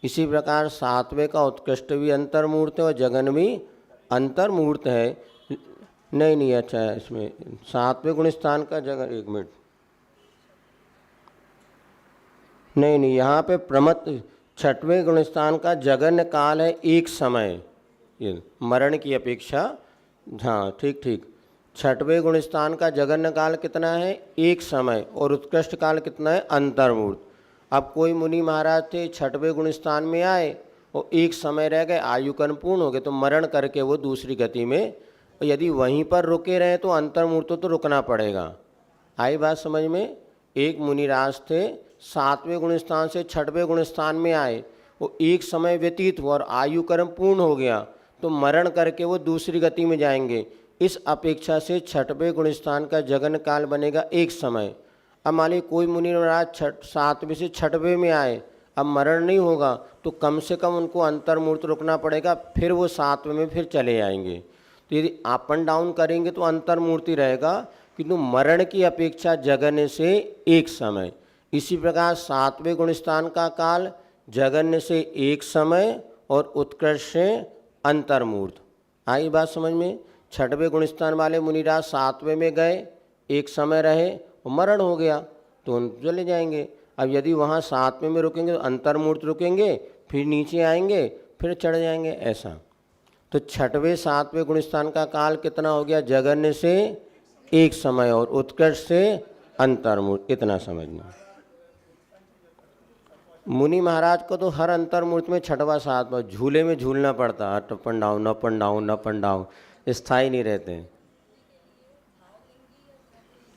इसी प्रकार सातवें का उत्कृष्ट भी अंतर्मूर्त है और जगन भी अंतर्मूर्त है। नहीं अच्छा है इसमें सातवें गुणस्थान का जगन, एक मिनट, नहीं यहाँ पे प्रमत छठवें गुणस्थान का जगन्य काल है एक समय, ये मरण की अपेक्षा। हाँ ठीक। छठवें गुणस्थान का जगन्य काल कितना है? एक समय। और उत्कृष्ट काल कितना है? अंतर्मूर्त। अब कोई मुनि महाराज थे, छठवें गुणस्थान में आए और एक समय रह गए, आयुकन पूर्ण हो गए, तो मरण करके वो दूसरी गति में, यदि वहीं पर रुके रहे तो अंतर्मूर्त तो रुकना पड़ेगा। आई बात समझ में? एक मुनिराज थे, सातवें गुणस्थान से छठवें गुणस्थान में आए, वो एक समय व्यतीत हुआ और आयु कर्म पूर्ण हो गया, तो मरण करके वो दूसरी गति में जाएंगे। इस अपेक्षा से छठवें गुणस्थान का जगन काल बनेगा एक समय। अब मान लीजिए कोई मुनिराज सातवें से छठवें में आए, अब मरण नहीं होगा, तो कम से कम उनको अंतर्मूर्त रुकना पड़ेगा, फिर वो सातवें में फिर चले आएंगे। तो यदि अप एंड डाउन करेंगे तो अंतर्मूर्ति रहेगा, किंतु मरण की अपेक्षा जगन्य से एक समय। इसी प्रकार सातवें गुणस्थान का काल जगन्य से एक समय और उत्कृष्ट से अंतर्मूर्त। आई बात समझ में? छठवें गुणस्थान वाले मुनिराज सातवें में गए, एक समय रहे और मरण हो गया, तो उन चले जाएंगे। अब यदि वहाँ सातवें में रुकेंगे तो अंतर्मूर्त रुकेंगे, फिर नीचे आएंगे, फिर चढ़ जाएंगे, ऐसा। तो छठवें सातवें गुणस्थान का काल कितना हो गया? जगन्य से एक समय और उत्कृष्ट से अंतर्मूर्त, इतना समझना। मुनि महाराज को तो हर अंतर्मूर्त में छठवा सातवां झूले में झूलना पड़ता, up and down up and down up and down, स्थायी नहीं रहते।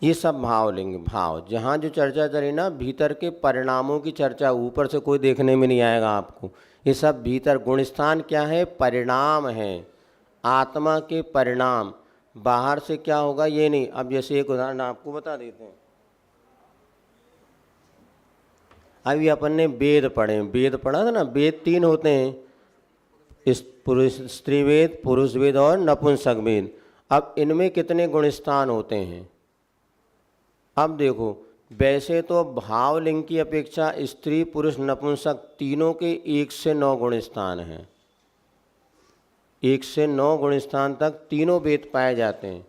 ये सब भावलिंग, भाव जहाँ जो चर्चा चली ना, भीतर के परिणामों की चर्चा, ऊपर से कोई देखने में नहीं आएगा आपको। ये सब भीतर गुणस्थान क्या है? परिणाम है, आत्मा के परिणाम। बाहर से क्या होगा ये नहीं। अब जैसे एक उदाहरण आपको बता देते हैं। अभी अपन ने वेद पढ़े, वेद पढ़ा था ना, वेद तीन होते हैं, इस पुरुष स्त्री वेद, पुरुष वेद और नपुंसक वेद। अब इनमें कितने गुणस्थान होते हैं? अब देखो, वैसे तो भावलिंग की अपेक्षा स्त्री पुरुष नपुंसक तीनों के 1 से 9 गुणस्थान हैं। 1 से 9 गुणस्थान तक तीनों वेद पाए जाते हैं।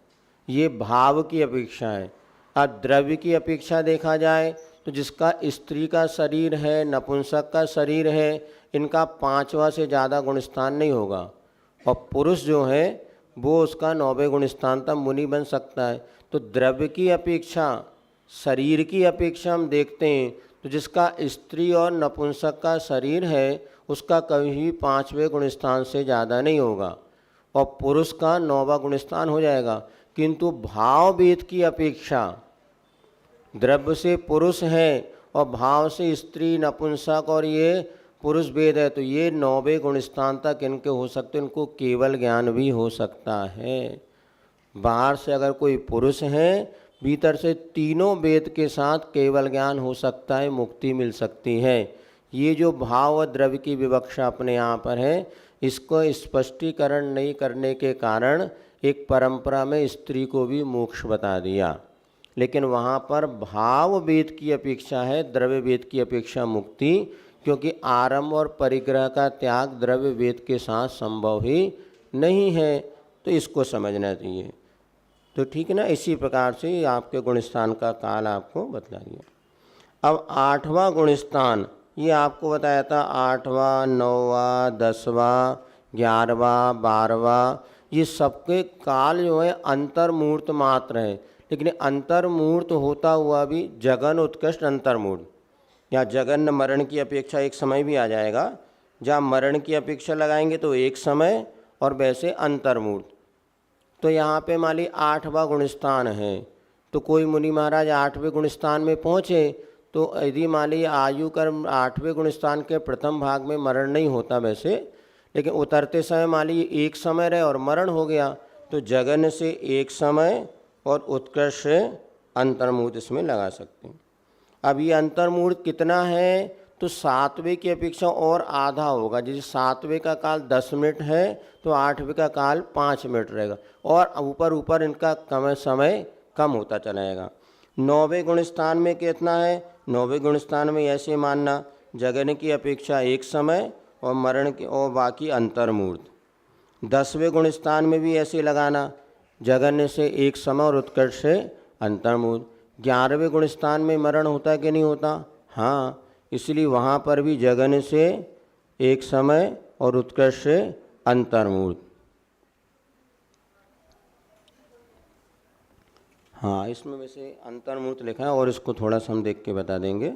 ये भाव की अपेक्षा है। अब द्रव्य की अपेक्षा देखा जाए तो जिसका स्त्री का शरीर है, नपुंसक का शरीर है, इनका 5वां से ज़्यादा गुणस्थान नहीं होगा। और पुरुष जो है वो उसका 9वें गुणस्थान तक मुनि बन सकता है। तो द्रव्य की अपेक्षा, शरीर की अपेक्षा हम देखते हैं तो जिसका स्त्री और नपुंसक का शरीर है उसका कभी भी 5वें गुणस्थान से ज़्यादा नहीं होगा और पुरुष का 9वां गुणस्थान हो जाएगा। किंतु भाव वेद की अपेक्षा द्रव्य से पुरुष है और भाव से स्त्री नपुंसक और ये पुरुष वेद है, तो ये 9वें गुणस्थान तक इनके हो सकते, इनको केवल ज्ञान भी हो सकता है। बाहर से अगर कोई पुरुष है, भीतर से तीनों वेद के साथ केवल ज्ञान हो सकता है, मुक्ति मिल सकती है। ये जो भाव और द्रव्य की विवक्षा अपने यहाँ पर है, इसको स्पष्टीकरण नहीं करने के कारण एक परंपरा में स्त्री को भी मोक्ष बता दिया, लेकिन वहाँ पर भाव वेद की अपेक्षा है, द्रव्य वेद की अपेक्षा मुक्ति, क्योंकि आरंभ और परिग्रह का त्याग द्रव्य वेद के साथ संभव ही नहीं है। तो इसको समझना चाहिए। तो ठीक है ना, इसी प्रकार से आपके गुणस्थान का काल आपको बतला दिया। अब 8वां गुणस्थान, ये आपको बताया था 8वां, 9वां, 10वां, 11वां, 12वां, ये सबके काल जो है अंतर्मूर्त मात्र है। लेकिन अंतर्मूर्त होता हुआ भी जगन उत्कृष्ट अंतर्मूर्त, या जगन मरण की अपेक्षा एक समय भी आ जाएगा। जहाँ मरण की अपेक्षा लगाएंगे तो एक समय और वैसे अंतर्मूर्त। तो यहाँ पे मान ली 8वां गुणस्थान है, तो कोई मुनि महाराज 8वें गुणस्थान में पहुँचे तो यदि मान लीजिए आयु कर्म 8वें गुणस्थान के प्रथम भाग में मरण नहीं होता वैसे, लेकिन उतरते समय मान लीजिए एक समय रहे और मरण हो गया, तो जगन्य से एक समय और उत्कर्ष से अंतर्मुहूर्त इसमें लगा सकते हैं। अब ये अंतर्मुहूर्त कितना है, तो 7वें की अपेक्षा और आधा होगा। जैसे 7वें का काल 10 मिनट है तो 8वें का काल 5 मिनट रहेगा, और ऊपर ऊपर इनका समय कम होता चला जाएगा। 9वें गुणस्थान में कितना है, 9वें गुणस्थान में ऐसे मानना जगन्य की अपेक्षा एक समय और मरण के और बाकी अंतर्मुहूर्त। 10वें गुणस्थान में भी ऐसे लगाना, जगन्य से एक समय और उत्कर्ष से अंतर्मुहूर्त। 11वें गुणस्थान में मरण होता है कि नहीं होता, हाँ, इसलिए वहाँ पर भी जगन्य से एक समय और उत्कर्ष से अंतर्मुहूर्त। हाँ, इसमें वैसे अंतर्मुहूर्त लिखा है और इसको थोड़ा सा हम देख के बता देंगे।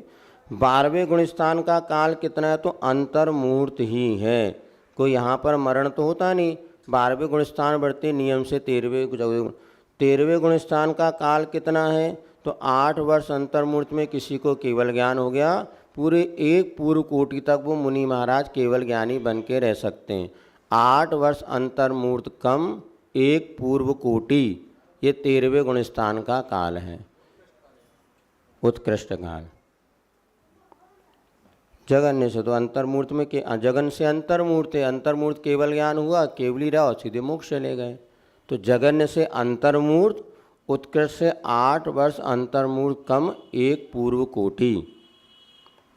12वें गुणस्थान का काल कितना है, तो अंतर्मुहूर्त ही है, कोई यहाँ पर मरण तो होता नहीं। 12वें गुणस्थान बढ़ते नियम से 13वें गुणस्थान का काल कितना है, तो 8 वर्ष अंतर्मुहूर्त में किसी को केवल ज्ञान हो गया, पूरे एक पूर्व कोटि तक वो मुनि महाराज केवल ज्ञानी बन के रह सकते हैं। 8 वर्ष अंतर्मुहूर्त कम एक पूर्व कोटि, ये 13वें गुणस्थान का काल है, उत्कृष्ट काल। जगन्य से तो अंतर्मुहूर्त में जगन से अंतर्मुहूर्त है, अंतर्मुहूर्त केवल ज्ञान हुआ, केवली रहा और सीधे मोक्ष चले गए। तो जगन्य से अंतर्मुहूर्त, उत्कृष्ट से 8 वर्ष अंतर्मुहूर्त कम एक पूर्व कोटि,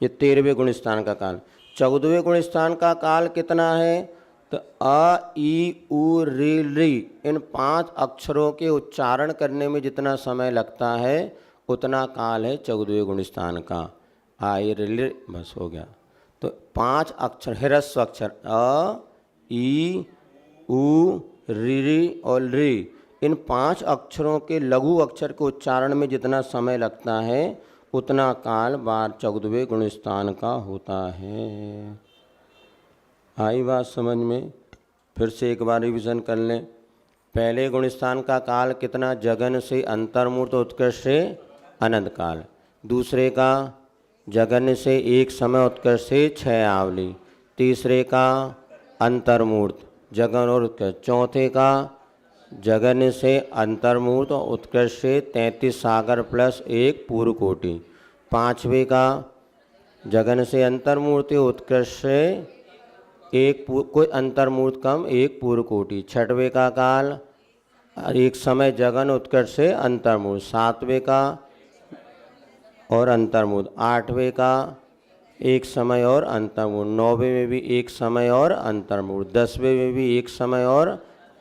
ये 13वें गुणस्थान का काल। 14वें गुणस्थान का काल कितना है, तो अ ई उ रि री, इन 5 अक्षरों के उच्चारण करने में जितना समय लगता है उतना काल है 14वें गुणस्थान का। आई रि, बस हो गया। तो 5 अक्षर ह्रस्व अक्षर अ ई उ रि और री, इन 5 अक्षरों के लघु अक्षर के उच्चारण में जितना समय लगता है उतना काल 14वें गुणस्थान का होता है। आई बात समझ में? फिर से एक बार रिवीजन कर लें। पहले गुणस्थान का काल कितना, जगन से अंतर्मुहूर्त उत्कर्ष से अनंत काल। दूसरे का जगन से एक समय उत्कर्ष से 6 आवली। तीसरे का अंतर्मुहूर्त जगन और उत्कर्ष। चौथे का जगन से अंतर्मुहूर्त और उत्कर्ष से 33 सागर प्लस 1 पूर्व कोटि। 5वें का जगन से अंतर्मुहूर्त उत्कर्ष से एक कोई अंतर्मुहूर्त कम 1 पूर्व कोटि। 6वें का काल एक समय जगन उत्कर्ष से अंतर्मुहूर्त। 7वें का और अंतर्मुहूर्त। 8वें का एक समय और अंतर्मुहूर्त। 9वें में भी एक समय और अंतर्मुहूर्त। 10वें में भी एक समय और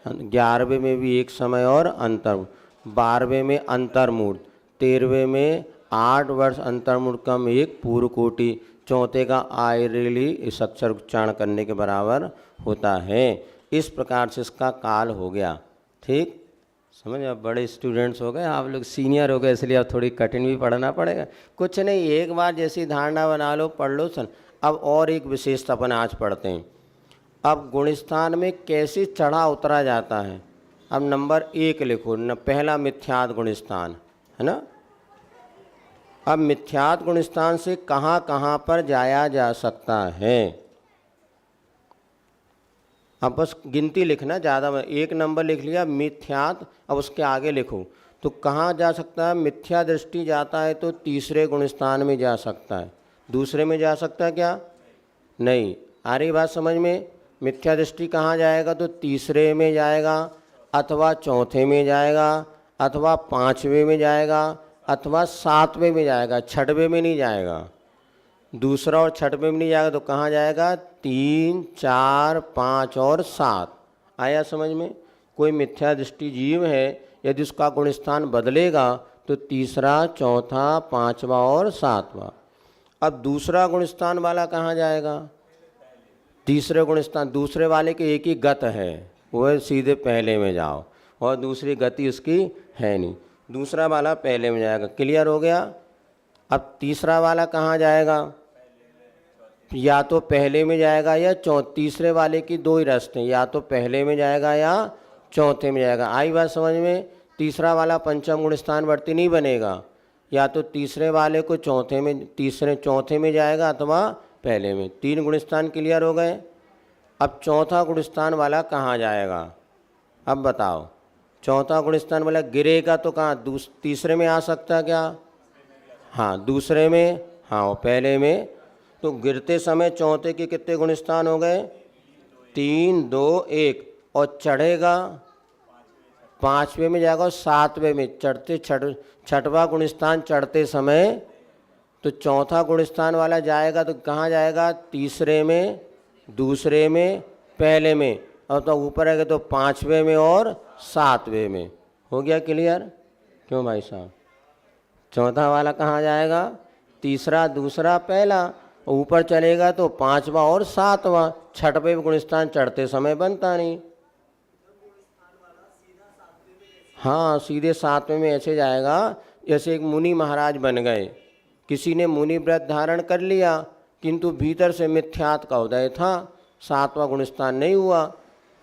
11वें में भी एक समय और अंतर्मुहूर्त। 12वें में अंतर्मुहूर्त। 13वें में 8 वर्ष अंतर्मुहूर्त कम 1 पूर्व कोटि। चौथे का आई रिली इस अक्षर उच्चारण करने के बराबर होता है। इस प्रकार से इसका काल हो गया। ठीक समझ, अब बड़े स्टूडेंट्स हो गए, आप लोग सीनियर हो गए, इसलिए अब थोड़ी कठिन भी पढ़ना पड़ेगा। कुछ नहीं, एक बार जैसी धारणा बना लो, पढ़ लो सन। अब और एक विशेषता अपन आज पढ़ते हैं। अब गुणस्थान में कैसे चढ़ा उतरा जाता है। अब नंबर 1 लिखो न, पहला मिथ्यात गुणस्थान है ना। अब मिथ्यात गुणस्थान से कहाँ कहाँ पर जाया जा सकता है, अब बस गिनती लिखना, ज़्यादा 1 नंबर लिख लिया मिथ्यात। अब उसके आगे लिखो तो कहाँ जा सकता है। मिथ्या दृष्टि जाता है तो तीसरे गुणस्थान में जा सकता है। दूसरे में जा सकता है क्या, नहीं। आ रही बात समझ में? मिथ्या दृष्टि कहाँ जाएगा, तो तीसरे में जाएगा, अथवा चौथे में जाएगा, अथवा 5वें में जाएगा, अथवा 7वें में जाएगा, 6वें में नहीं जाएगा। दूसरा और 6वें में नहीं जाएगा तो कहाँ जाएगा, 3, 4, 5 और 7। आया समझ में? कोई मिथ्या दृष्टि जीव है, यदि उसका गुणस्थान बदलेगा तो तीसरा, चौथा, 5वां और 7वां। अब दूसरा गुणस्थान वाला कहाँ जाएगा, तीसरे गुणस्थान। दूसरे वाले के एक ही गत है, वह सीधे पहले में जाओ, और दूसरी गति उसकी है नहीं। दूसरा वाला पहले में जाएगा। क्लियर हो गया? अब तीसरा वाला कहाँ जाएगा, या तो पहले में जाएगा या तीसरे वाले की 2 ही रास्ते हैं, या तो पहले में जाएगा या चौथे में जाएगा। आई बात समझ में? तीसरा वाला पंचम गुणस्थान वर्ती नहीं बनेगा, या तो तीसरे वाले को चौथे में, चौथे में जाएगा अथवा पहले में। 3 गुणस्थान क्लियर हो गए। अब चौथा गुणस्थान वाला कहाँ जाएगा? अब बताओ, चौथा गुणस्थान वाला गिरेगा तो कहाँ? तीसरे में आ सकता है क्या? हाँ, दूसरे में, हाँ, और पहले में। तो गिरते समय चौथे के कितने गुणस्थान हो गए? 3, 2, 1। और चढ़ेगा 5वें में जाएगा और 7वें में। चढ़ते छठवां गुणस्थान चढ़ते समय तो चौथा गुणस्थान वाला जाएगा तो कहाँ जाएगा? तीसरे में, दूसरे में, पहले में। और तो ऊपर आएगा तो 5वें में और 7वें में। हो गया क्लियर? क्यों भाई साहब? चौथा वाला कहाँ जाएगा? तीसरा, दूसरा, पहला। ऊपर चलेगा तो 5वां और 7वां। छठवें गुणस्थान चढ़ते समय बनता नहीं। हाँ, सीधे 7वें में ऐसे जाएगा जैसे एक मुनि महाराज बन गए। किसी ने मुनि व्रत धारण कर लिया किंतु भीतर से मिथ्यात्व का उदय था, 7वां गुणस्थान नहीं हुआ।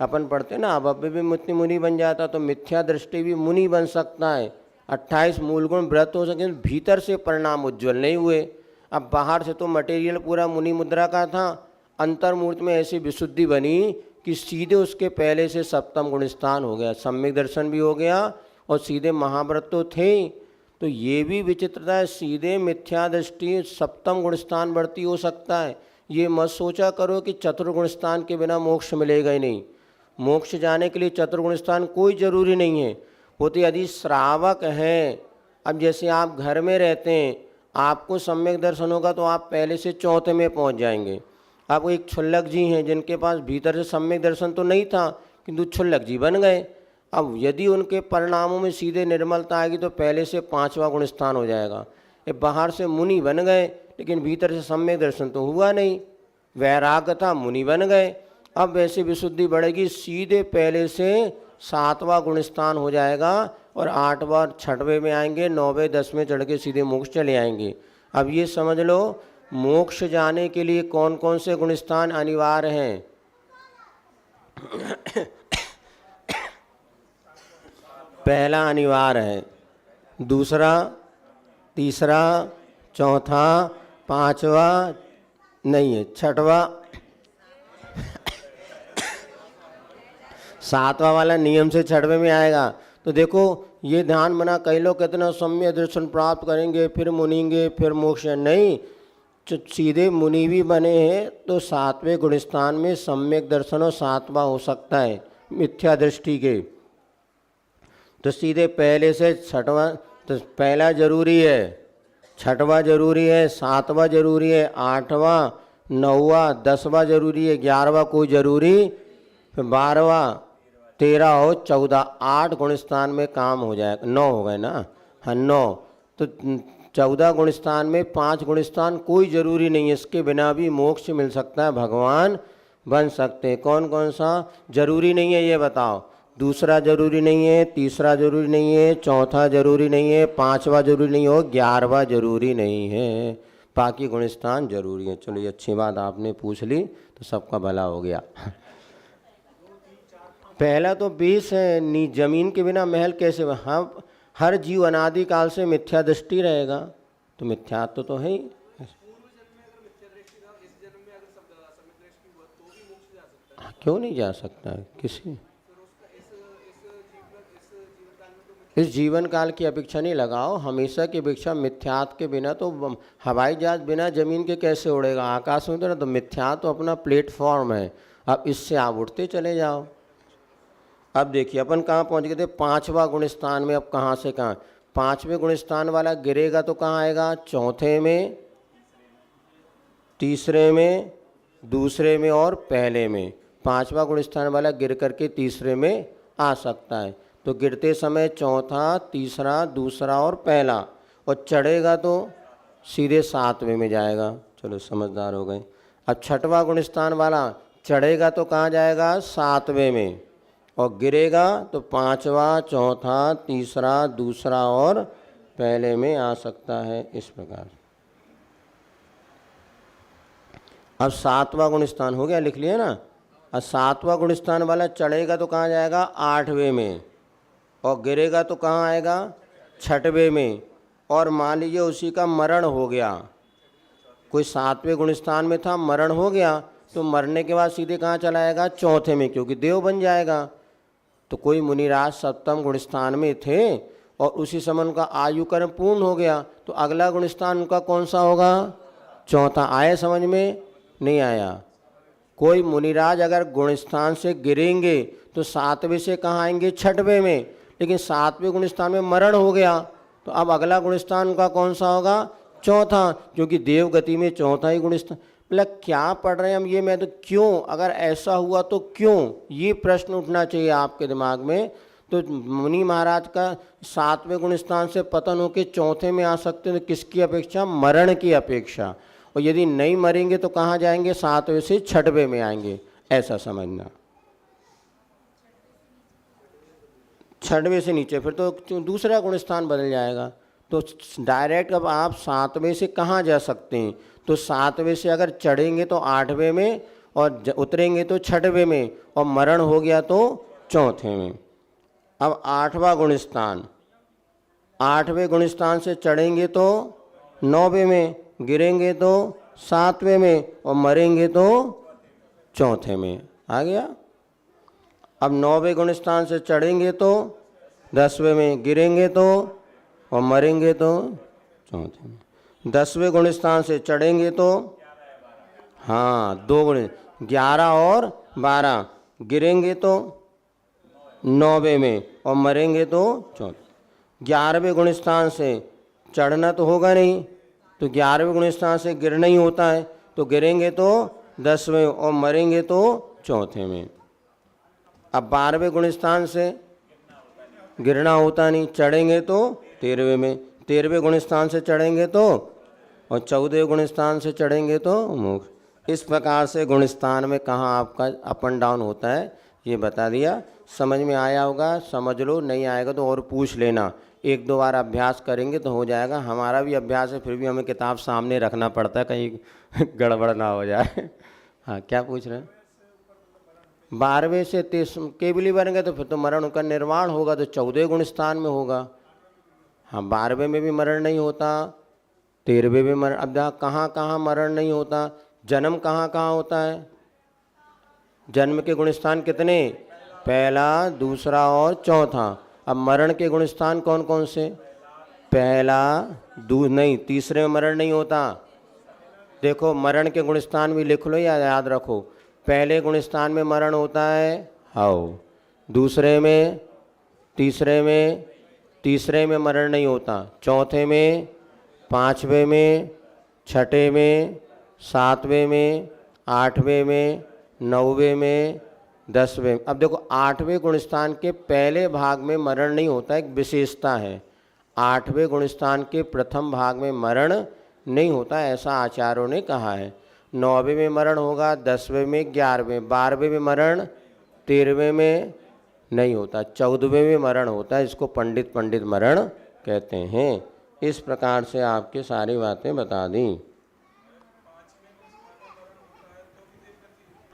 अपन पढ़ते ना, अब भी मुनि बन जाता तो मिथ्या दृष्टि भी मुनि बन सकता है। 28 मूलगुण व्रत हो सके, भीतर से परिणाम उज्ज्वल नहीं हुए। अब बाहर से तो मटेरियल पूरा मुनि मुद्रा का था, अंतर्मूर्त में ऐसी विशुद्धि बनी कि सीधे उसके पहले से 7वां गुणस्थान हो गया, सम्यक दर्शन भी हो गया और सीधे महाव्रत तो थे। तो ये भी विचित्रता है, सीधे मिथ्या दृष्टि 7वां गुणस्थान बढ़ती हो सकता है। ये मत सोचा करो कि चतुर्गुणस्थान के बिना मोक्ष मिलेगा ही नहीं। मोक्ष जाने के लिए चतुर्गुणस्थान कोई ज़रूरी नहीं है। वो तो यदि श्रावक हैं, अब जैसे आप घर में रहते हैं, आपको सम्यक दर्शन होगा तो आप पहले से चौथे में पहुंच जाएंगे। अब एक क्षुल्लक जी हैं जिनके पास भीतर से सम्यक दर्शन तो नहीं था किंतु क्षुल्लक जी बन गए। अब यदि उनके परिणामों में सीधे निर्मलता आएगी तो पहले से 5वां गुणस्थान हो जाएगा। ये बाहर से मुनि बन गए लेकिन भीतर से सम्यक दर्शन तो हुआ नहीं, वैराग्य था, मुनि बन गए। अब वैसे विशुद्धि बढ़ेगी, सीधे पहले से 7वां गुणस्थान हो जाएगा और 8वां 6वें में आएंगे, 9वें 10वें चढ़ के सीधे मोक्ष चले आएंगे। अब ये समझ लो, मोक्ष जाने के लिए कौन कौन से गुणस्थान अनिवार्य हैं? पहला अनिवार्य है, दूसरा, तीसरा, चौथा, 5वां नहीं है, 6वां 7वां वाला नियम से 6वें में आएगा। तो देखो ये ध्यान बना, कई लोग कहते ना सम्यक दर्शन प्राप्त करेंगे फिर मुनिंगे फिर मोक्ष, नहीं, सीधे मुनि भी बने हैं तो 7वें गुणस्थान में सम्यक दर्शन और 7वां हो सकता है मिथ्या दृष्टि के। तो सीधे पहले से 6वां, तो पहला जरूरी है, 6वां जरूरी है, 7वां जरूरी है, 8वां, 9वां, 10वां जरूरी है, 11वां कोई जरूरी, फिर 12वां, 13 और 14, 8 गुणस्थान में काम हो जाएगा। 9 हो गए ना, हाँ 9। तो 14 गुणस्थान में 5 गुणस्थान कोई जरूरी नहीं है, इसके बिना भी मोक्ष मिल सकता है, भगवान बन सकते हैं। कौन कौन सा जरूरी नहीं है ये बताओ? दूसरा जरूरी नहीं है, तीसरा जरूरी नहीं है, चौथा जरूरी नहीं है, 5वां जरूरी नहीं हो, 11वां जरूरी नहीं है, बाकी गुणस्थान जरूरी है। चलो ये अच्छी बात आपने पूछ ली तो सबका भला हो गया। पहला तो 20 है, जमीन के बिना महल कैसे? हाँ, हर जीव अनादिकाल से मिथ्या दृष्टि रहेगा, तो मिथ्यात्व तो है ही। क्यों नहीं जा सकता? किसी इस जीवन काल की अपेक्षा नहीं लगाओ, हमेशा की अपेक्षा। मिथ्यात्व के बिना तो हवाई जहाज बिना जमीन के कैसे उड़ेगा? आकाश में तो मिथ्यात्व तो अपना प्लेटफॉर्म है, अब इससे आप उठते चले जाओ। अब देखिए अपन कहाँ पहुँच गए थे? 5वां गुणस्थान में। अब कहाँ से कहाँ? 5वें गुणस्थान वाला गिरेगा तो कहाँ आएगा? चौथे में, तीसरे में, दूसरे में और पहले में। 5वां गुणस्थान वाला गिर करके तीसरे में आ सकता है। तो गिरते समय चौथा, तीसरा, दूसरा और पहला, और चढ़ेगा तो सीधे 7वें में जाएगा। चलो समझदार हो गए। अब 6वां गुणस्थान वाला चढ़ेगा तो कहाँ जाएगा? 7वें में, और गिरेगा तो 5वां, चौथा, तीसरा, दूसरा और पहले में आ सकता है। इस प्रकार अब 7वां गुणस्थान हो गया, लिख लिया ना। अब 7वां गुणस्थान वाला चढ़ेगा तो कहाँ जाएगा? 8वें में, और गिरेगा तो कहाँ आएगा? 6वें में। और मान लीजिए उसी का मरण हो गया, कोई 7वें गुण स्थान में था, मरण हो गया, तो मरने के बाद सीधे कहाँ चला जाएगा? चौथे में, क्योंकि देव बन जाएगा। तो कोई मुनिराज 7वें गुण स्थान में थे और उसी समय उनका आयु कर्म पूर्ण हो गया, तो अगला गुण स्थान उनका कौन सा होगा? चौथा। आया समझ में? नहीं आया? कोई मुनिराज अगर गुण स्थान से गिरेंगे तो 7वें से कहाँ आएंगे? 6वें में। लेकिन 7वें गुण स्थान में मरण हो गया, तो अब अगला गुण स्थान उनका कौन सा होगा? चौथा, क्योंकि देव गति में चौथा ही गुण स्थान। मतलब क्या पढ़ रहे हैं हम ये? मैं तो क्यों, अगर ऐसा हुआ तो क्यों, ये प्रश्न उठना चाहिए आपके दिमाग में। तो मुनि महाराज का 7वें गुण स्थान से पतन होकर चौथे में आ सकते हैं, तो किसकी अपेक्षा? मरण की अपेक्षा। और यदि नहीं मरेंगे तो कहाँ जाएंगे? 7वें से 6वें में आएंगे, ऐसा समझना। 6वें से नीचे फिर तो दूसरा गुण स्थान बदल जाएगा। तो डायरेक्ट अब आप 7वें से कहाँ जा सकते हैं? तो 7वें से अगर चढ़ेंगे तो 8वें में, और उतरेंगे तो 6वें में, और मरण हो गया तो चौथे में। अब 8वां गुण स्थान, 8वें गुण स्थान से चढ़ेंगे तो 9वें में, गिरेंगे तो 7वें में, और मरेंगे तो चौथे में। आ गया? अब 9वें गुण स्थान से चढ़ेंगे तो 10वें में, गिरेंगे तो और मरेंगे तो चौथे में। 10वें गुण स्थान से चढ़ेंगे तो, हाँ, 2 गुण, 11 और 12, गिरेंगे तो 9वें में और मरेंगे तो चौथे। 11वें गुण स्थान से चढ़ना तो होगा नहीं, तो 11वें गुण स्थान से गिरना ही होता है, तो गिरेंगे तो 10वें और मरेंगे तो चौथे में। अब 12वें गुण स्थान से गिरना होता नहीं, चढ़ेंगे तो 13वें में, 13वें गुण स्थान से चढ़ेंगे तो, और 14वें गुण स्थान से चढ़ेंगे तो मोक्ष। इस प्रकार से गुण स्थान में कहाँ आपका अप एंड डाउन होता है ये बता दिया। समझ में आया होगा? समझ लो, नहीं आएगा तो और पूछ लेना, 1-2 बार अभ्यास करेंगे तो हो जाएगा। हमारा भी अभ्यास है, फिर भी हमें किताब सामने रखना पड़ता है, कहीं गड़बड़ ना हो जाए। हाँ, क्या पूछ रहे हैं? 12वें से 23 केवली बनेंगे तो फिर तो मरण का निर्माण होगा, तो 14वें गुण स्थान में होगा। हाँ, 12वें में भी मरण नहीं होता, 13वें में मरण। अब कहाँ कहाँ मरण नहीं होता? जन्म कहाँ कहाँ होता है? जन्म के गुण स्थान कितने? पहला, दूसरा और चौथा। अब मरण के गुण स्थान कौन कौन से? पहला, नहीं, तीसरे में मरण नहीं होता। देखो, मरण के गुण स्थान भी लिख लो या याद रखो। पहले गुण स्थान में मरण होता है, हाउ। दूसरे में, तीसरे में मरण नहीं होता। चौथे में, 5वें में, 6ठे में, 7वें में, 8वें में, 9वें में, 10वें। अब देखो, 8वें गुण स्थान के पहले भाग में मरण नहीं होता, एक विशेषता है। 8वें गुण स्थान के प्रथम भाग में मरण नहीं होता, ऐसा आचार्यों ने कहा है। 9वें में मरण होगा, 10वें में, 11वें, 12वें में मरण, 13वें में नहीं होता, 14वें में मरण होता है। इसको पंडित मरण कहते हैं। इस प्रकार से आपके सारी बातें बता दी।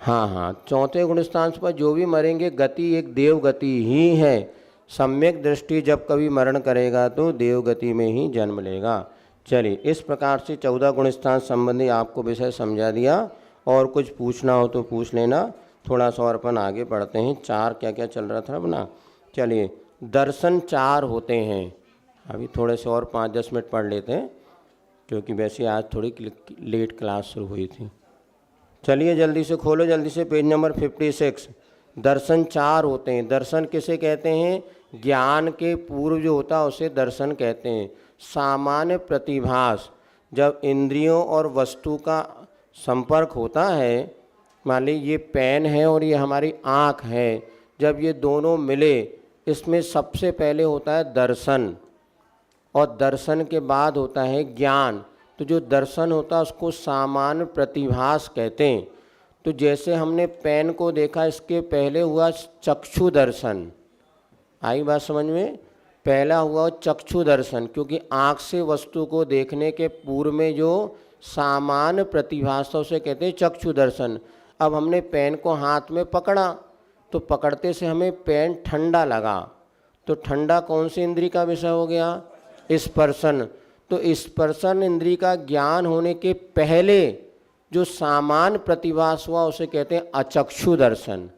हाँ, चौथे गुण स्थान पर जो भी मरेंगे, गति एक देव गति ही है। सम्यक दृष्टि जब कभी मरण करेगा तो देव गति में ही जन्म लेगा। चलिए, इस प्रकार से 14 गुण स्थान संबंधी आपको विषय समझा दिया। और कुछ पूछना हो तो पूछ लेना। थोड़ा सा और अपन आगे बढ़ते हैं। 4 क्या क्या चल रहा था अपना? चलिए, दर्शन 4 होते हैं। अभी थोड़े से और 5-10 मिनट पढ़ लेते हैं, क्योंकि वैसे आज थोड़ी लेट क्लास शुरू हुई थी। चलिए, जल्दी से खोलो, जल्दी से पेज नंबर 56। दर्शन 4 होते हैं। दर्शन किसे कहते हैं? ज्ञान के पूर्व जो होता है उसे दर्शन कहते हैं। सामान्य प्रतिभास, जब इंद्रियों और वस्तु का संपर्क होता है, मान लीजिए ये पेन है और ये हमारी आँख है, जब ये दोनों मिले, इसमें सबसे पहले होता है दर्शन, और दर्शन के बाद होता है ज्ञान। तो जो दर्शन होता है उसको सामान्य प्रतिभास कहते हैं। तो जैसे हमने पेन को देखा, इसके पहले हुआ चक्षु दर्शन। आई बात समझ में? पहला हुआ चक्षु दर्शन, क्योंकि आँख से वस्तु को देखने के पूर्व में जो सामान्य प्रतिभास था उसे कहते हैं चक्षु दर्शन। अब हमने पेन को हाथ में पकड़ा, तो पकड़ते से हमें पेन ठंडा लगा, तो ठंडा कौन सी इंद्री का विषय हो गया? स्पर्शन। तो स्पर्शन इंद्रिय का ज्ञान होने के पहले जो सामान्य प्रतिभास हुआ उसे कहते हैं अचक्षु दर्शन।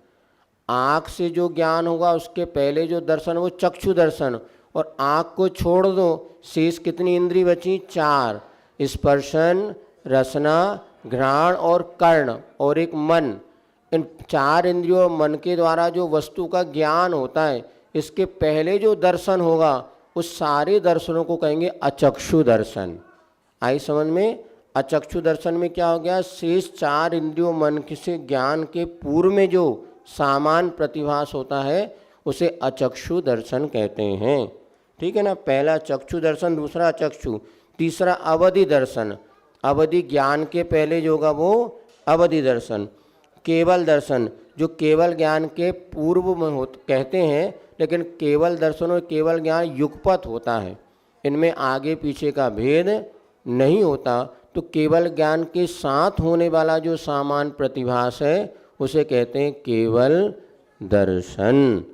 आँख से जो ज्ञान होगा उसके पहले जो दर्शन वो चक्षु दर्शन। और आँख को छोड़ दो, शेष कितनी इंद्रिय बची? 4, स्पर्शन, रसना, घ्राण और कर्ण और एक मन। इन 4 इंद्रियों और मन के द्वारा जो वस्तु का ज्ञान होता है, इसके पहले जो दर्शन होगा उस सारे दर्शनों को कहेंगे अचक्षु दर्शन। आई समझ में? अचक्षु दर्शन में क्या हो गया? शेष 4 इंद्रियों मन से ज्ञान के पूर्व में जो सामान्य प्रतिभास होता है उसे अचक्षु दर्शन कहते हैं। ठीक है ना? पहला चक्षु दर्शन, दूसरा अचक्षु, तीसरा अवधि दर्शन। अवधि ज्ञान के पहले जो होगा वो अवधि दर्शन। केवल दर्शन जो केवल ज्ञान के पूर्व में कहते हैं, लेकिन केवल दर्शन और केवल ज्ञान युगपत होता है, इनमें आगे पीछे का भेद नहीं होता। तो केवल ज्ञान के साथ होने वाला जो सामान्य प्रतिभास है उसे कहते हैं केवल दर्शन।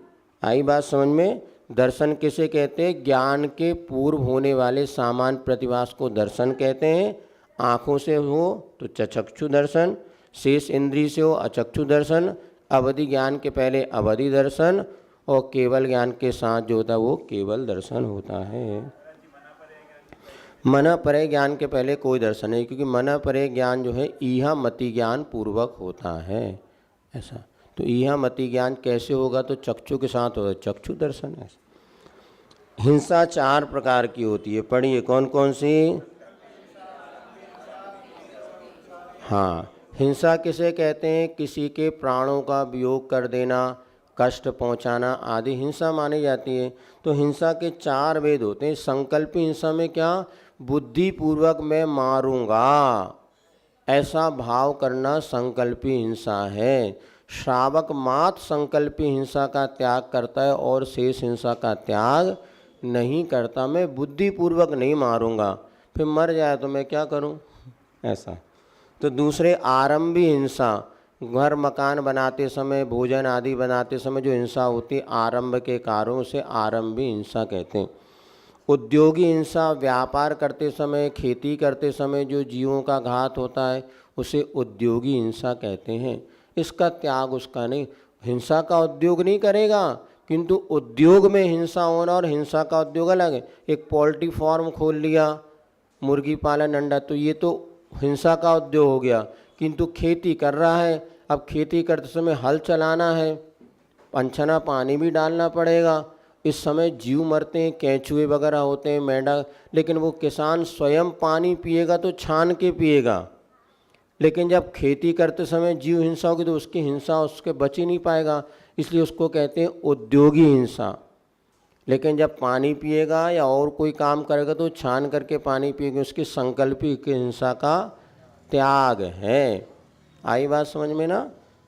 आई बात समझ में? दर्शन किसे कहते हैं? ज्ञान के पूर्व होने वाले सामान्य प्रतिभास को दर्शन कहते हैं। आँखों से हो तो चक्षु दर्शन, शेष इंद्रिय से हो अचक्षु दर्शन, अवधि ज्ञान के पहले अवधि दर्शन और केवल ज्ञान के साथ जो होता है वो केवल दर्शन होता है। मन परे ज्ञान के पहले कोई दर्शन नहीं, क्योंकि मन परे ज्ञान जो है ईहा मति ज्ञान पूर्वक होता है। ऐसा तो ईहा मति ज्ञान कैसे होगा? तो चक्षु के साथ होगा, चक्षु दर्शन है। हिंसा 4 प्रकार की होती है, पढ़िए कौन कौन सी? हाँ, हिंसा किसे कहते हैं? किसी के प्राणों का वियोग कर देना, कष्ट पहुंचाना आदि हिंसा मानी जाती है। तो हिंसा के 4 भेद होते हैं। संकल्पी हिंसा में क्या? बुद्धि पूर्वक मैं मारूंगा ऐसा भाव करना संकल्पी हिंसा है। श्रावक मात्र संकल्पी हिंसा का त्याग करता है और शेष हिंसा का त्याग नहीं करता। मैं बुद्धि पूर्वक नहीं मारूंगा, फिर मर जाए तो मैं क्या करूं? ऐसा। तो दूसरे आरंभी हिंसा, घर मकान बनाते समय, भोजन आदि बनाते समय जो हिंसा होती है आरंभ के कारणों से आरंभी हिंसा कहते हैं। उद्योगी हिंसा, व्यापार करते समय, खेती करते समय जो जीवों का घात होता है उसे उद्योगी हिंसा कहते हैं। इसका त्याग उसका नहीं, हिंसा का उद्योग नहीं करेगा, किंतु उद्योग में हिंसा होना और हिंसा का उद्योग अलग है। एक पोल्ट्री फार्म खोल लिया, मुर्गी पालन, अंडा, तो ये तो हिंसा का उद्योग हो गया। किंतु खेती कर रहा है, अब खेती करते समय हल चलाना है, पंछना पानी भी डालना पड़ेगा। इस समय जीव मरते हैं, केंचुए वगैरह होते हैं, मेंढक, लेकिन वो किसान स्वयं पानी पिएगा तो छान के पिएगा। लेकिन जब खेती करते समय जीव हिंसा होगी तो उसकी हिंसा उसके बच ही नहीं पाएगा, इसलिए उसको कहते हैं उद्योगी हिंसा। लेकिन जब पानी पिएगा या और कोई काम करेगा तो छान करके पानी पिएगा, उसकी संकल्पी की हिंसा का त्याग है। आई बात समझ में ना?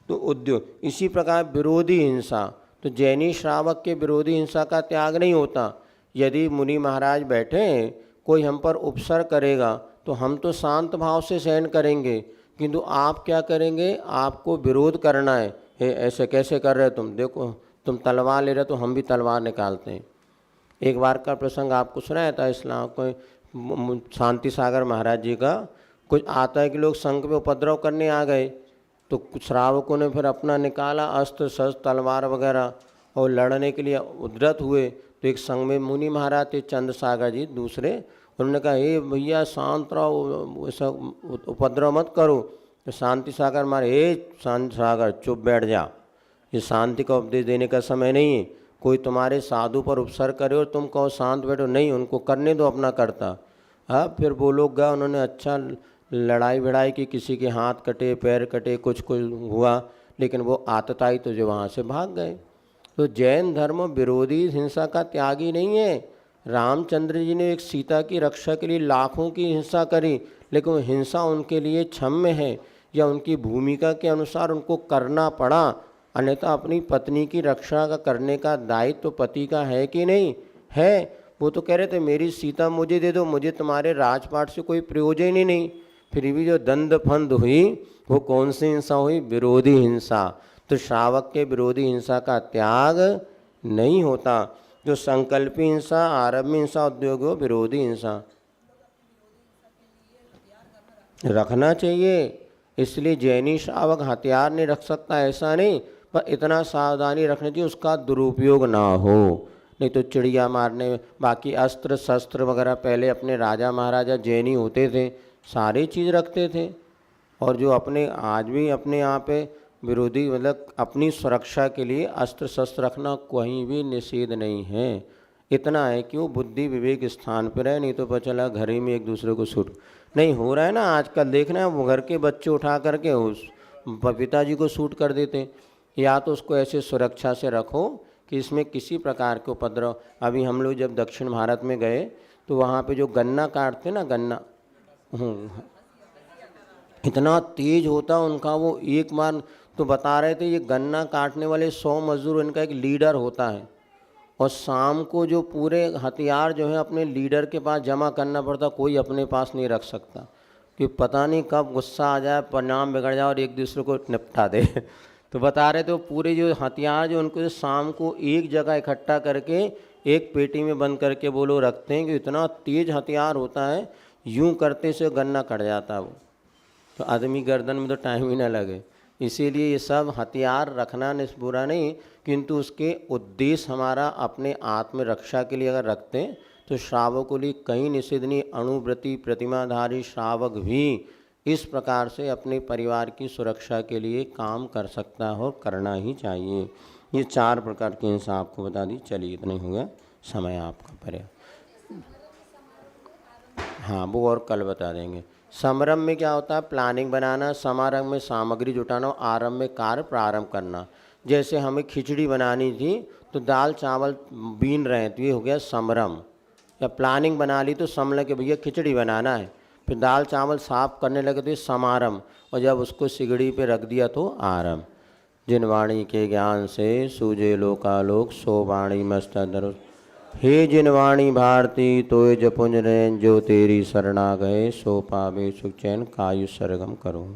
तो उद्योग। इसी प्रकार विरोधी हिंसा, तो जैनी श्रावक के विरोधी हिंसा का त्याग नहीं होता। यदि मुनि महाराज बैठे हैं, कोई हम पर उपसर करेगा तो हम तो शांत भाव से सहन करेंगे, किंतु आप क्या करेंगे? आपको विरोध करना है। हे ऐसे कैसे कर रहे हो तुम? देखो तुम तलवार ले रहे तो हम भी तलवार निकालते हैं। एक बार का प्रसंग आपको सुनाया था इस्लाम को, शांति सागर महाराज जी का। कुछ आता है कि लोग संघ में उपद्रव करने आ गए, तो कुछ श्रावकों ने फिर अपना निकाला अस्त्र शस्त्र तलवार वगैरह और लड़ने के लिए उद्धत हुए। तो एक संघ में मुनि महाराज थे चंद्र सागर जी दूसरे, उन्होंने कहा हे भैया शांत रहो, ऐसा उपद्रव मत करो। तो शांति सागर मारे, हे शांति सागर चुप बैठ जा, ये शांति का उपदेश देने का समय नहीं है। कोई तुम्हारे साधु पर उपसर करे और तुम कहो शांत बैठो, नहीं, उनको करने दो अपना करता। हाँ, फिर वो लोग गए, उन्होंने अच्छा लड़ाई भिड़ाई की, किसी के हाथ कटे पैर कटे, कुछ हुआ, लेकिन वो आतताई तो जो वहाँ से भाग गए। तो जैन धर्म विरोधी हिंसा का त्यागी नहीं है। रामचंद्र जी ने एक सीता की रक्षा के लिए लाखों की हिंसा करी, लेकिन हिंसा उनके लिए क्षम्य है, या उनकी भूमिका के अनुसार उनको करना पड़ा। अन्यथा अपनी पत्नी की रक्षा का करने का दायित्व तो पति का है कि नहीं है। वो तो कह रहे थे मेरी सीता मुझे दे दो, मुझे तुम्हारे राजपाट से कोई प्रयोजन ही नहीं। फिर भी जो दंड फंद हुई वो कौन सी हिंसा हुई? विरोधी हिंसा। तो श्रावक के विरोधी हिंसा का त्याग नहीं होता। जो संकल्पी हिंसा, आरंभी हिंसा, उद्योग, विरोधी हिंसा। रखना चाहिए। इसलिए जैनी श्रावक हथियार नहीं रख सकता ऐसा नहीं, पर इतना सावधानी रखनी चाहिए उसका दुरुपयोग ना हो। नहीं तो चिड़िया मारने, बाकी अस्त्र शस्त्र वगैरह पहले अपने राजा महाराजा जैनी होते थे, सारी चीज़ रखते थे। और जो अपने आज भी अपने यहाँ पे विरोधी मतलब अपनी सुरक्षा के लिए अस्त्र शस्त्र रखना कहीं भी निषेध नहीं है। इतना है कि वो बुद्धि विवेक स्थान पर है, नहीं तो पता चला घर ही में एक दूसरे को शूट नहीं हो रहा है ना। आजकल देखना है वो घर के बच्चे उठा करके उस पिताजी को शूट कर देते हैं। या तो उसको ऐसे सुरक्षा से रखो कि इसमें किसी प्रकार के उपद्रव। अभी हम लोग जब दक्षिण भारत में गए तो वहाँ पे जो गन्ना काटते ना, गन्ना इतना तेज होता उनका, वो एक बार तो बता रहे थे ये गन्ना काटने वाले 100 मजदूर, इनका एक लीडर होता है और शाम को जो पूरे हथियार जो है अपने लीडर के पास जमा करना पड़ता, कोई अपने पास नहीं रख सकता कि पता नहीं कब गुस्सा आ जाए, परिणाम बिगड़ जाए और एक दूसरे को निपटा दे। तो बता रहे थे वो पूरे जो हथियार जो उनको शाम को एक जगह इकट्ठा करके एक पेटी में बंद करके वो लोग रखते हैं कि इतना तेज हथियार होता है, यूं करते से गन्ना कट जाता है वो, तो आदमी गर्दन में तो टाइम ही ना लगे। इसीलिए ये सब हथियार रखना बुरा नहीं, किंतु उसके उद्देश्य हमारा अपने आत्म रक्षा के लिए अगर रखते हैं तो श्रावक के लिए कहीं निषेध नहीं। अणुव्रती प्रतिमाधारी श्रावक भी इस प्रकार से अपने परिवार की सुरक्षा के लिए काम कर सकता है और करना ही चाहिए। ये 4 प्रकार की हिंसा आपको बता दी। चलिए इतना ही हो गया, समय आपका पर्याप्त। हाँ वो और कल बता देंगे। समारंभ में क्या होता है? प्लानिंग बनाना, समारंभ में सामग्री जुटाना, आरंभ में कार्य प्रारंभ करना। जैसे हमें खिचड़ी बनानी थी तो दाल चावल बीन रहे तो ये हो गया समारंभ। या प्लानिंग बना ली तो समझ के भैया खिचड़ी बनाना है, फिर दाल चावल साफ करने लगे तो ये समारंभ, और जब उसको सिगड़ी पे रख दिया तो आरंभ। जिन वाणी के ज्ञान से सूझे लोकालोक, सो वाणी मस्त दर। हे जिन वाणी भारती तोय जपुंज नयन, जो तेरी शरणा गए, सो पावे सुख चैन कायु सरगम करो।